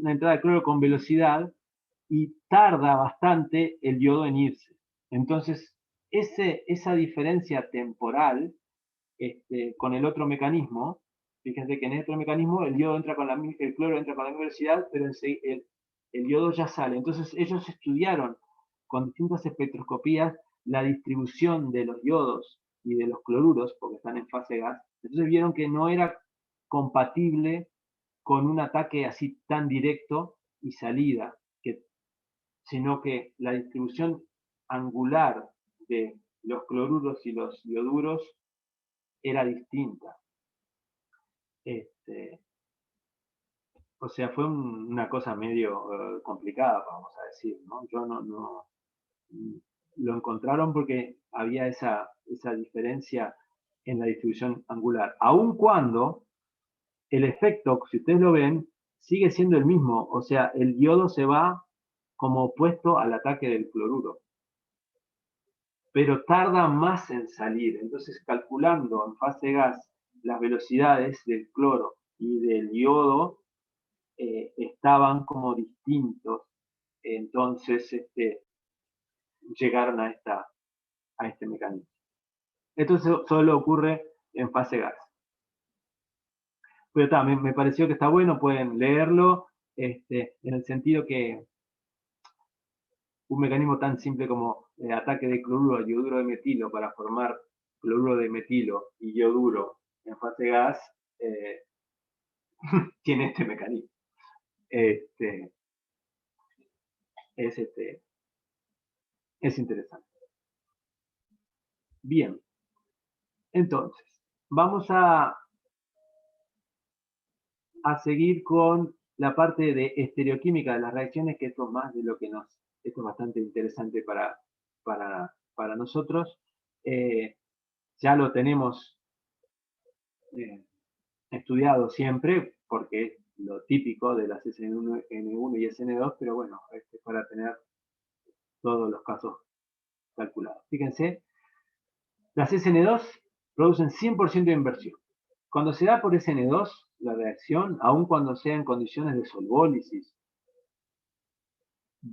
entrada de cloro con velocidad y tarda bastante el yodo en irse. Entonces, esa diferencia temporal con el otro mecanismo, fíjense que en el otro mecanismo el cloro entra con la misma velocidad, pero el yodo ya sale. Entonces ellos estudiaron con distintas espectroscopías la distribución de los yodos y de los cloruros, porque están en fase gas. Entonces vieron que no era compatible con un ataque así tan directo y salida, sino que la distribución angular de los cloruros y los ioduros era distinta. O sea, fue una cosa medio complicada, vamos a decir, ¿no? Yo no lo encontraron porque había esa diferencia en la distribución angular, aun cuando el efecto, si ustedes lo ven, sigue siendo el mismo, o sea, el yodo se va como opuesto al ataque del cloruro, pero tarda más en salir. Entonces, calculando en fase gas las velocidades del cloro y del yodo, estaban como distintos. Entonces, llegaron a este mecanismo. Esto solo ocurre en fase gas. Pero también me pareció que está bueno, pueden leerlo, en el sentido que un mecanismo tan simple como el ataque de cloruro al yoduro de metilo para formar cloruro de metilo y yoduro en fase gas, tiene este mecanismo. Es interesante. Bien, entonces, vamos a seguir con la parte de estereoquímica de las reacciones, que esto es más de lo que esto es bastante interesante para nosotros. Ya lo tenemos estudiado siempre, porque es lo típico de las SN1 y SN2, pero bueno, para tener todos los casos calculados. Fíjense, las SN2 producen 100% de inversión. Cuando se da por SN2, la reacción, aun cuando sea en condiciones de solvólisis,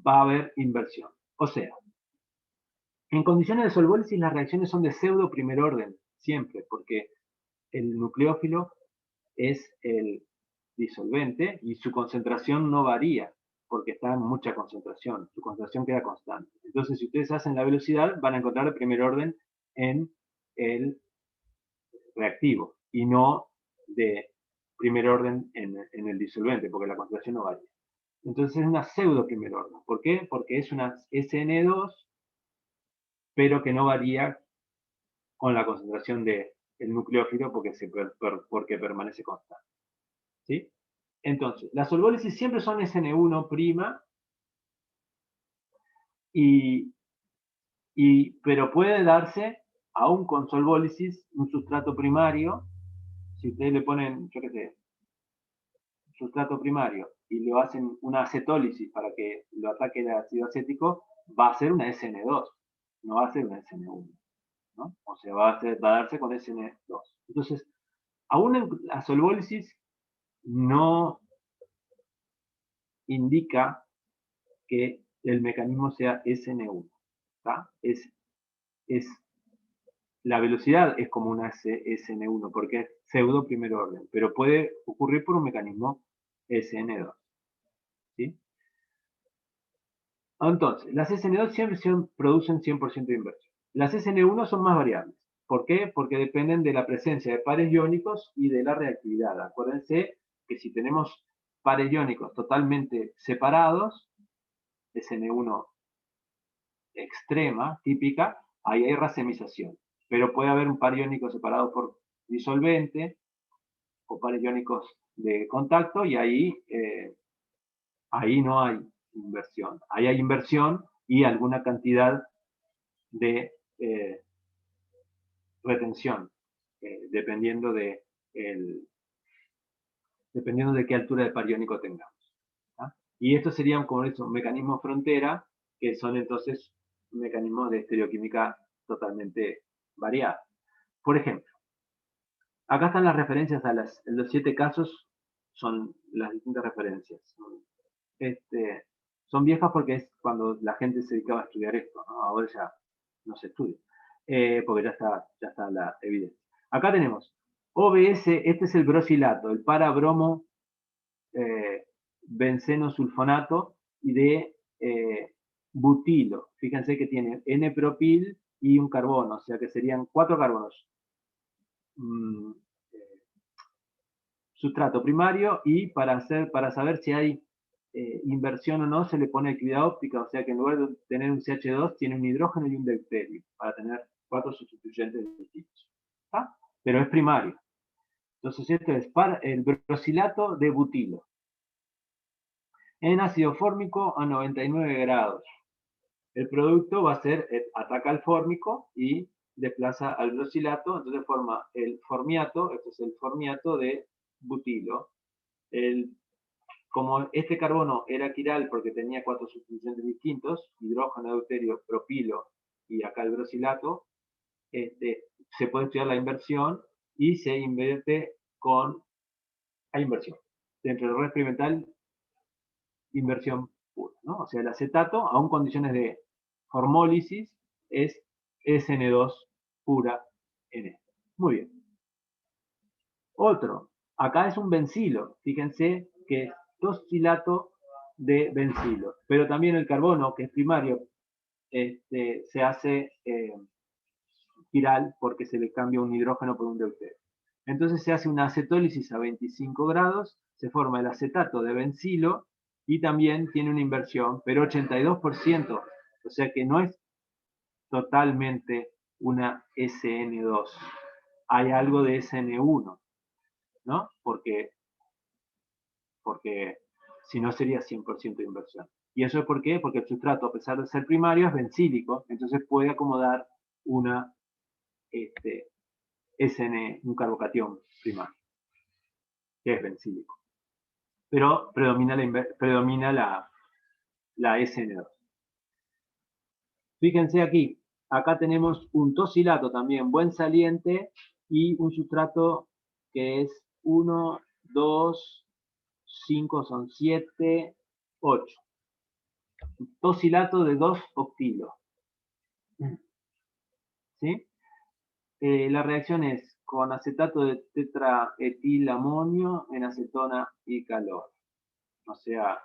va a haber inversión. O sea, en condiciones de solvólisis las reacciones son de pseudo primer orden, siempre, porque el nucleófilo es el disolvente y su concentración no varía, porque está en mucha concentración, su concentración queda constante. Entonces, si ustedes hacen la velocidad, van a encontrar el primer orden en el reactivo y no de primer orden en el disolvente, porque la concentración no varía. Entonces es una pseudo primer orden. ¿Por qué? Porque es una SN2, pero que no varía con la concentración del nucleófilo porque permanece constante. ¿Sí? Entonces, las solvólisis siempre son SN1', pero puede darse, aún con solvólisis, un sustrato primario. Si ustedes le ponen, yo qué sé, sustrato primario y le hacen una acetólisis para que lo ataque el ácido acético, va a ser una SN2, no va a ser una SN1, ¿no? O sea, va a darse con SN2. Entonces, aún en la solvólisis no indica que el mecanismo sea SN1, ¿tá? La velocidad es como una SN1 porque es pseudo primer orden, pero puede ocurrir por un mecanismo SN2. ¿Sí? Entonces, las SN2 siempre producen 100% de inversión. Las SN1 son más variables. ¿Por qué? Porque dependen de la presencia de pares iónicos y de la reactividad. Acuérdense que si tenemos pares iónicos totalmente separados, SN1 extrema, típica, ahí hay racemización. Pero puede haber un par iónico separado por disolvente o pares iónicos de contacto y ahí no hay inversión. Ahí hay inversión y alguna cantidad de retención, dependiendo de qué altura de par iónico tengamos. ¿Ah? Y estos serían como eso, mecanismos frontera, que son entonces mecanismos de estereoquímica totalmente variados. Por ejemplo, acá están las referencias a los 7 casos, son las distintas referencias. Son viejas porque es cuando la gente se dedicaba a estudiar esto, ¿no? Ahora ya no se estudia, porque ya está la evidencia. Acá tenemos OBS, este es el brosilato, el parabromo benceno sulfonato y de butilo. Fíjense que tiene N-propil y un carbono, o sea que serían 4 carbonos. Sustrato primario y para saber si hay inversión o no se le pone actividad óptica, o sea que en lugar de tener un CH2 tiene un hidrógeno y un deuterio para tener 4 sustituyentes distintos. ¿Está? Pero es primario. Entonces esto es el brosilato de butilo. En ácido fórmico a 99 grados. El producto va a ser, ataca al fórmico y desplaza al brosilato, entonces forma el formiato, este es el formiato de butilo. Como este carbono era quiral porque tenía 4 sustituyentes distintos, hidrógeno, deuterio, propilo y acá el brosilato, se puede estudiar la inversión y se invierte con la inversión. Dentro del red experimental, inversión pura, ¿no? O sea, el acetato, aún condiciones de formólisis, es SN2 pura en esto. Muy bien. Otro, acá es un bencilo. Fíjense que es tosquilato de bencilo. Pero también el carbono, que es primario, se hace quiral porque se le cambia un hidrógeno por un deuterio. Entonces se hace una acetólisis a 25 grados, se forma el acetato de bencilo y también tiene una inversión, pero 82%, o sea que no es totalmente una SN2. Hay algo de SN1, ¿no? Porque si no sería 100% de inversión. ¿Y eso es por qué? Porque el sustrato, a pesar de ser primario, es bencílico, entonces puede acomodar una SN, un carbocatión primario. que es bencílico. Pero predomina la SN2. Fíjense aquí, acá tenemos un tosilato también, buen saliente, y un sustrato que es 1, 2, 5, son 7, 8. Tosilato de 2 octilos. ¿Sí? La reacción es con acetato de tetraetilamonio en acetona y calor. O sea,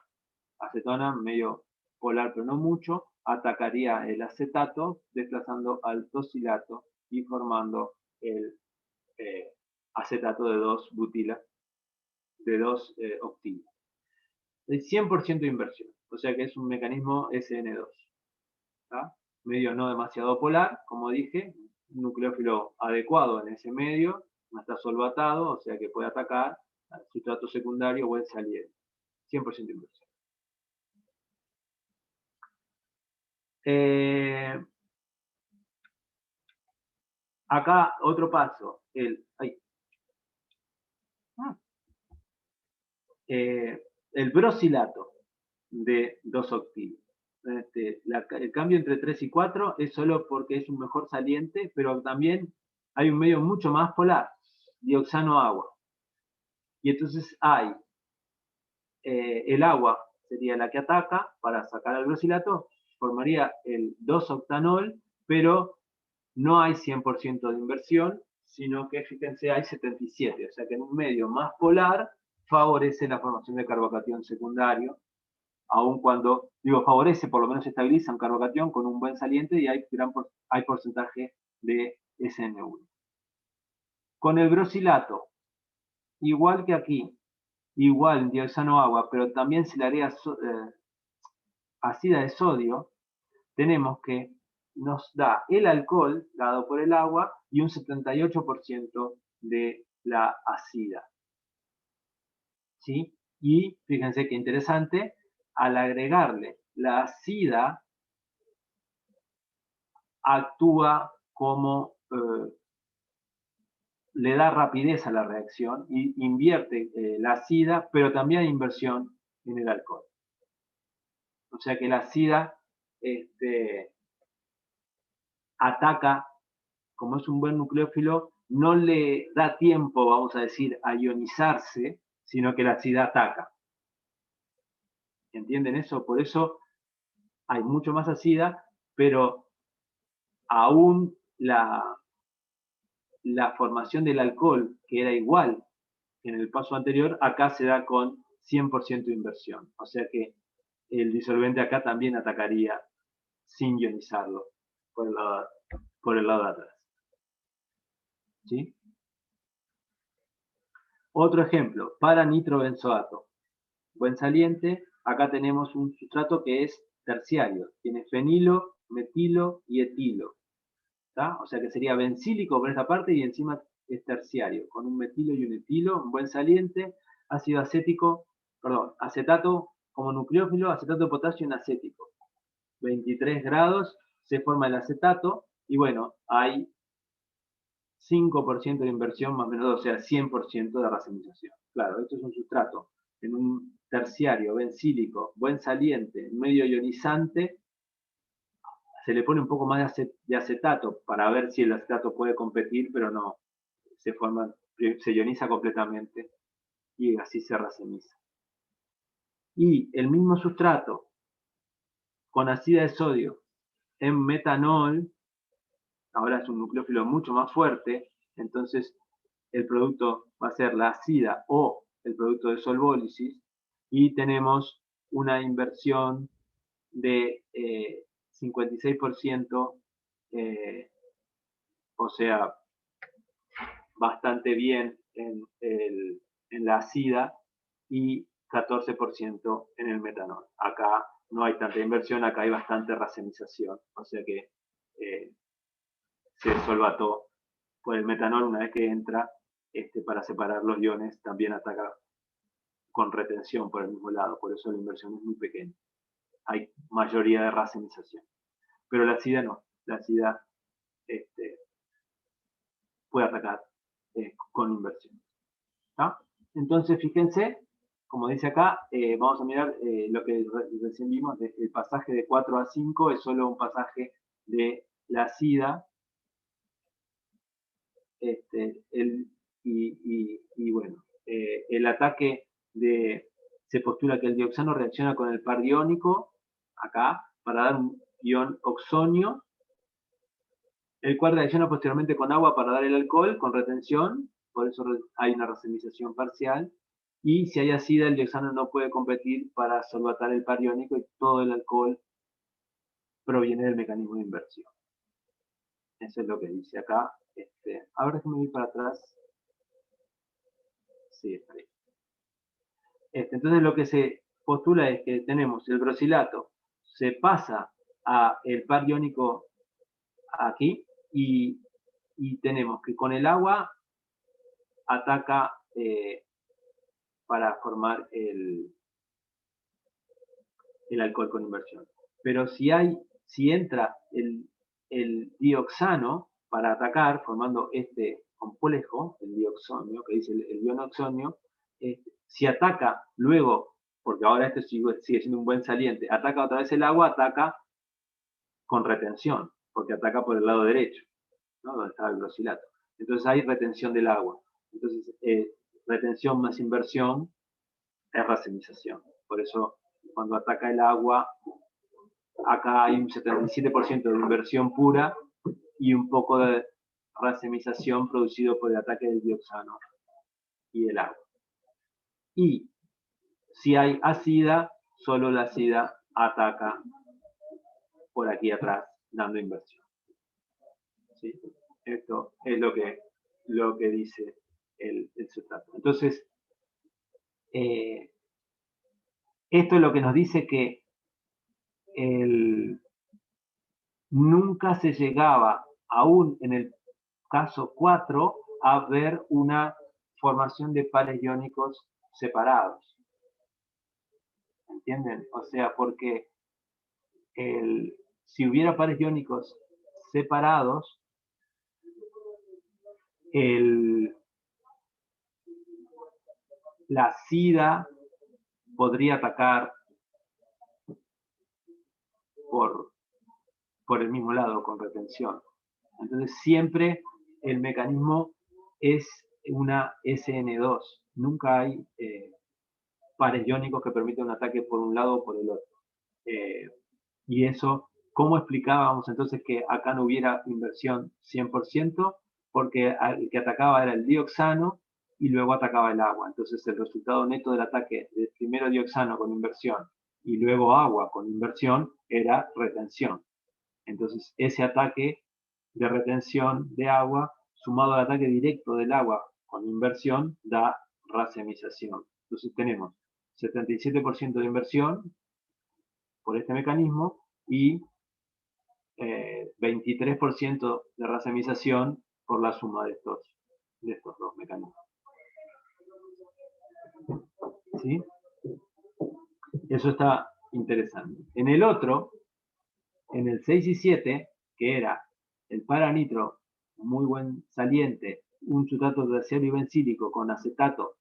acetona medio polar, pero no mucho, atacaría el acetato desplazando al tosilato y formando el acetato de 2 butila, de 2 octilos. El 100% de inversión, o sea que es un mecanismo SN2. ¿Tá? Medio no demasiado polar, como dije, un nucleófilo adecuado en ese medio, no está solvatado, o sea que puede atacar al sustrato secundario o el saliente. 100% de inversión. Acá otro paso, el brosilato de 2 octilos. El cambio entre 3 y 4 es solo porque es un mejor saliente, pero también hay un medio mucho más polar, dioxano-agua. Y entonces hay el agua sería la que ataca para sacar el brosilato, formaría el 2-octanol, pero no hay 100% de inversión, sino que, fíjense, hay 77, o sea que en un medio más polar favorece la formación de carbocatión secundario, aun cuando, digo, favorece, por lo menos estabiliza un carbocatión con un buen saliente y hay porcentaje de SN1. Con el brosilato, igual que aquí, igual dioxano agua, pero también si le agrega ácida de sodio, tenemos que nos da el alcohol dado por el agua y un 78% de la ácida. ¿Sí? Y fíjense qué interesante, al agregarle la ácida, actúa como, le da rapidez a la reacción y invierte la ácida, pero también hay inversión en el alcohol. O sea que la ácida ataca, como es un buen nucleófilo, no le da tiempo, vamos a decir, a ionizarse, sino que la ácida ataca. ¿Entienden eso? Por eso hay mucho más ácida, pero aún la formación del alcohol, que era igual que en el paso anterior, acá se da con 100% de inversión. O sea que el disolvente acá también atacaría sin ionizarlo por el lado de atrás. ¿Sí? Otro ejemplo, para nitrobenzoato. Buen saliente, acá tenemos un sustrato que es terciario. Tiene fenilo, metilo y etilo. ¿Tá? O sea que sería bencílico por esta parte y encima es terciario, con un metilo y un etilo, un buen saliente, ácido acético, perdón, acetato como nucleófilo, acetato de potasio en acético. 23 grados, se forma el acetato y bueno, hay 5% de inversión más o menos, o sea, 100% de racemización. Claro, esto es un sustrato en un terciario, bencílico, buen saliente, medio ionizante, se le pone un poco más de acetato para ver si el acetato puede competir, pero no, se ioniza completamente y así se racemiza. Y el mismo sustrato con ácida de sodio en metanol, ahora es un nucleófilo mucho más fuerte, entonces el producto va a ser la ácida o el producto de solvólisis y tenemos una inversión de 56%, o sea, bastante bien en la ácida y 14% en el metanol. Acá no hay tanta inversión, acá hay bastante racemización, o sea que se solvató por el metanol una vez que entra para separar los iones, también ataca con retención por el mismo lado, por eso la inversión es muy pequeña. Hay mayoría de racemización. Pero la ácida no, la ácida puede atacar con inversión. ¿Tá? Entonces, fíjense, como dice acá, vamos a mirar lo que recién vimos, el pasaje de 4 a 5 es solo un pasaje de la SIDA, y bueno, el ataque se postula que el dioxano reacciona con el par iónico, acá, para dar un ion oxonio, el cual reacciona posteriormente con agua para dar el alcohol, con retención, por eso hay una racemización parcial, y si hay ácida, el dioxano no puede competir para solvatar el par iónico y todo el alcohol proviene del mecanismo de inversión. Eso es lo que dice acá. Ahora déjame ir para atrás. Sí, está bien. Entonces lo que se postula es que tenemos el brosilato, se pasa a el par iónico aquí y tenemos que con el agua ataca para formar el alcohol con inversión. Pero si entra el dioxano para atacar, formando este complejo, el dioxonio, que dice el ion oxonio, si ataca luego, porque ahora este sigue siendo un buen saliente, ataca otra vez el agua, ataca con retención, porque ataca por el lado derecho, ¿no? Donde está el brosilato. Entonces hay retención del agua. Entonces, retención más inversión es racemización. Por eso, cuando ataca el agua, acá hay un 77% de inversión pura y un poco de racemización producido por el ataque del dioxano y el agua. Y si hay ácida, solo la ácida ataca por aquí atrás, dando inversión. ¿Sí? Esto es lo que dice el sustrato. Entonces, esto es lo que nos dice que nunca se llegaba, aún en el caso 4, a ver una formación de pares iónicos separados. ¿Entienden? O sea, porque si hubiera pares iónicos separados, la SIDA podría atacar por el mismo lado, con retención. Entonces siempre el mecanismo es una SN2. Nunca hay pares iónicos que permiten un ataque por un lado o por el otro. Y eso, ¿cómo explicábamos entonces que acá no hubiera inversión 100%? Porque el que atacaba era el dioxano y luego atacaba el agua. Entonces el resultado neto del ataque del primero dioxano con inversión y luego agua con inversión era retención. Entonces ese ataque de retención de agua sumado al ataque directo del agua con inversión da racemización. Entonces tenemos 77% de inversión por este mecanismo y 23% de racemización por la suma de estos dos mecanismos. ¿Sí? Eso está interesante. En el otro, en el 6 y 7, que era el paranitro, muy buen saliente, un sustrato terciario y bencílico con acetato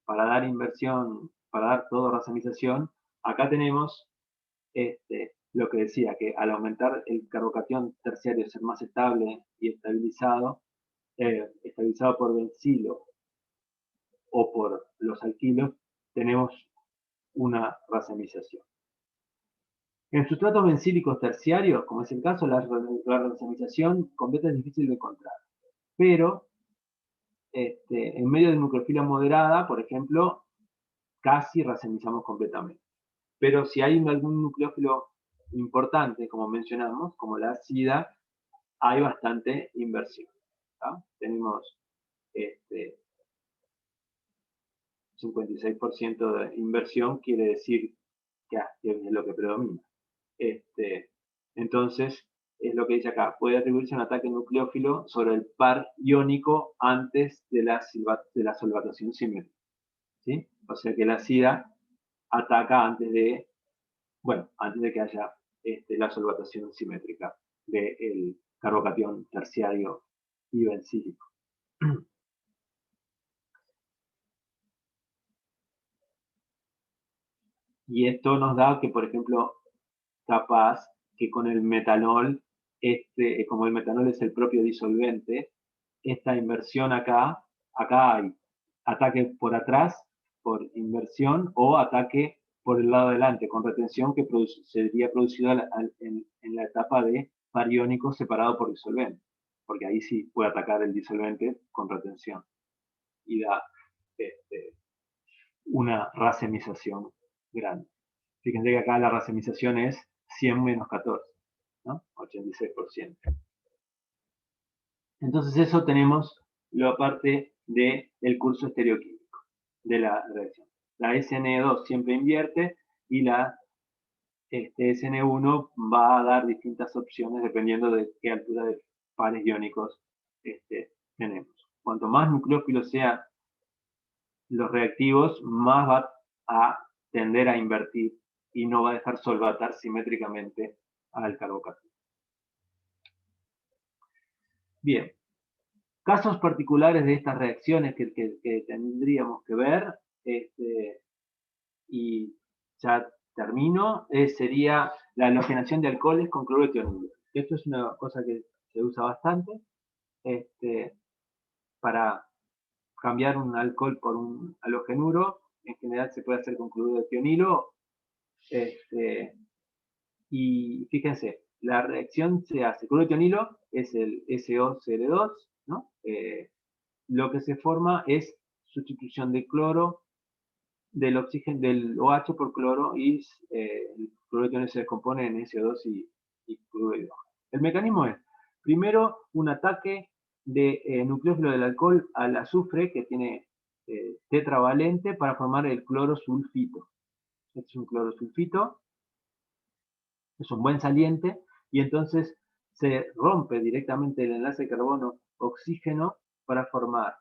para dar inversión, para dar todo racemización, acá tenemos lo que decía, que al aumentar el carbocatión terciario, ser más estable y estabilizado por bencilo o por los alquilos, tenemos una racemización. En sustratos bencílicos terciarios, como es el caso, la racemización completa es difícil de encontrar. Pero en medio de nucleofila moderada, por ejemplo, casi racemizamos completamente. Pero si hay algún nucleófilo importante, como mencionamos, como la SIDA, hay bastante inversión. ¿tá? Tenemos 56% de inversión, quiere decir que es lo que predomina. Entonces, es lo que dice acá, puede atribuirse un ataque nucleófilo sobre el par iónico antes de la solvatación simétrica. ¿sí? O sea que la SIDA ataca antes de que haya la solvatación simétrica del carbocatión terciario y bencílico. Y esto nos da que, por ejemplo, capaz que con el metanol, como el metanol es el propio disolvente, esta inversión acá hay ataque por atrás, por inversión, o ataque por el lado adelante, con retención que sería producido en la etapa de bariónico separado por disolvente, porque ahí sí puede atacar el disolvente con retención y da una racemización grande. Fíjense que acá la racemización es 100 menos 14, ¿no? 86%. Entonces eso tenemos la parte del curso estereoquímico de la reacción. La SN2 siempre invierte y la SN1 va a dar distintas opciones dependiendo de qué altura de pares iónicos tenemos. Cuanto más nucleófilos sean los reactivos, más va a tender a invertir y no va a dejar solvatar simétricamente al carbocationato. Bien, casos particulares de estas reacciones que tendríamos que ver, y ya termino, sería la halogenación de alcoholes con cloruro de tionilo. Esto es una cosa que se usa bastante para cambiar un alcohol por un halogenuro. En general se puede hacer con cloruro de tionilo. Y fíjense, la reacción se hace. Cloruro de tionilo es el SOCl2, ¿no? Lo que se forma es sustitución de cloro del oxígeno del OH por cloro y el cloruro de tionilo se descompone en SO2 y cloruro de hidrógeno. El mecanismo es, primero, un ataque de nucleófilo del alcohol al azufre que tiene tetravalente para formar el cloro sulfito. Este es un cloro sulfito, es un buen saliente, y entonces se rompe directamente el enlace carbono-oxígeno para formar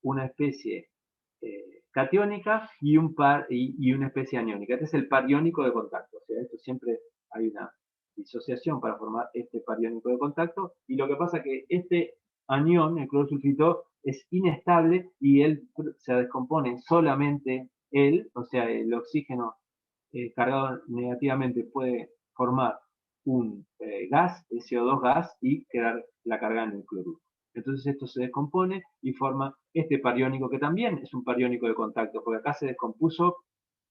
una especie catiónica y una especie aniónica. Este es el par iónico de contacto. O sea, esto siempre hay una disociación para formar este par iónico de contacto, y lo que pasa es que este anión, el cloro sulfito, es inestable y él se descompone solamente él, o sea, el oxígeno cargado negativamente puede formar un gas, el CO2 gas, y quedar la carga en el cloruro. Entonces esto se descompone y forma este par iónico, que también es un par iónico de contacto, porque acá se descompuso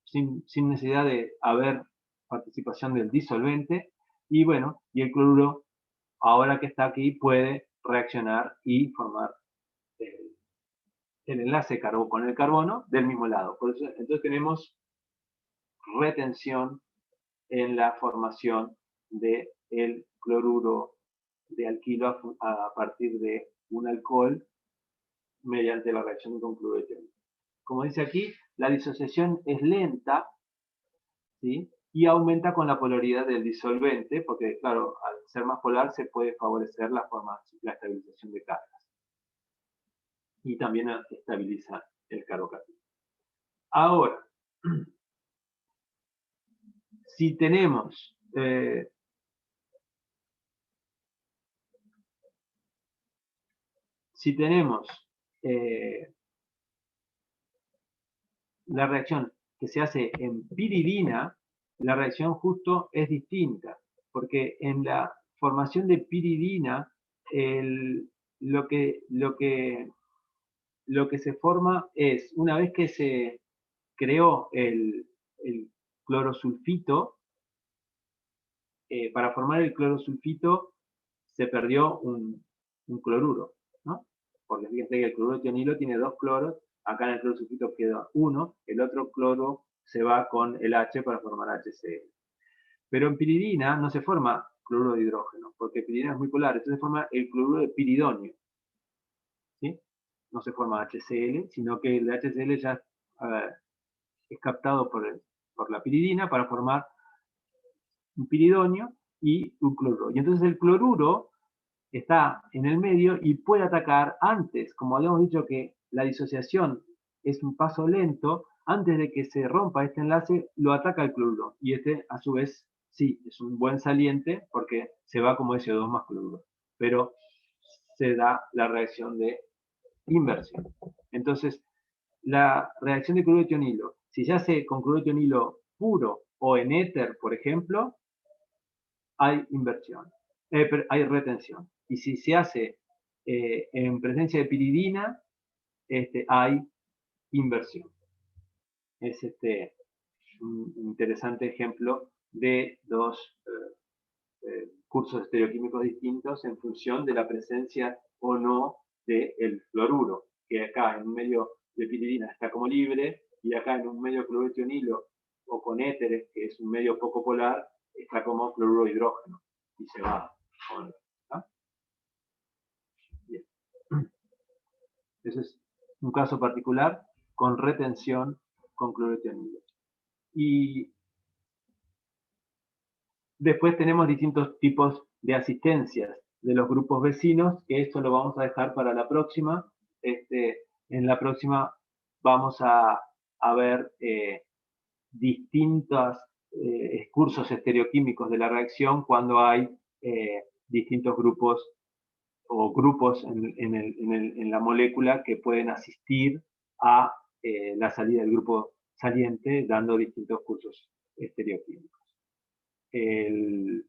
sin necesidad de haber participación del disolvente, y bueno, y el cloruro, ahora que está aquí, puede reaccionar y formar el enlace con el carbono del mismo lado. Por eso, entonces tenemos retención en la formación del cloruro de alquilo a partir de un alcohol mediante la reacción con cloruro de tionilo. Como dice aquí, la disociación es lenta, ¿sí? Y aumenta con la polaridad del disolvente, porque claro, al ser más polar se puede favorecer la estabilización de cargas. Y también estabiliza el carbocationato. Ahora, si tenemos la reacción que se hace en piridina, la reacción justo es distinta, porque en la formación de piridina, lo que se forma es, una vez que se creó el clorosulfito, para formar el clorosulfito se perdió un cloruro, ¿no? Porque fíjense que el cloruro de tionilo tiene dos cloros, acá en el clorosulfito queda uno, el otro cloro se va con el H para formar HCl. Pero en piridina no se forma cloruro de hidrógeno, porque piridina es muy polar, entonces se forma el cloruro de piridonio, ¿sí? No se forma HCl, sino que el HCl ya es captado por la piridina para formar un piridonio y un cloruro. Y entonces el cloruro está en el medio y puede atacar antes, como habíamos dicho que la disociación es un paso lento, antes de que se rompa este enlace, lo ataca el cloruro. Y este, a su vez, sí, es un buen saliente porque se va como SO2 más cloruro. Pero se da la reacción de inversión. Entonces, la reacción de cloruro de tionilo, si se hace con cloruro de tionilo puro o en éter, por ejemplo, hay inversión, hay retención. Y si se hace en presencia de piridina, hay inversión. Es un interesante ejemplo de dos cursos estereoquímicos distintos en función de la presencia o no del fluoruro, que acá en un medio de piridina está como libre, y acá en un medio cloretionilo o con éteres, que es un medio poco polar, está como fluoruro de hidrógeno, y se va. ¿Ah? Bien. Ese es un caso particular con retención con cloretionilo. Y después tenemos distintos tipos de asistencias de los grupos vecinos, que esto lo vamos a dejar para la próxima. En la próxima vamos a ver distintos cursos estereoquímicos de la reacción cuando hay distintos grupos o grupos en la molécula que pueden asistir a la salida del grupo saliente dando distintos cursos estereoquímicos. El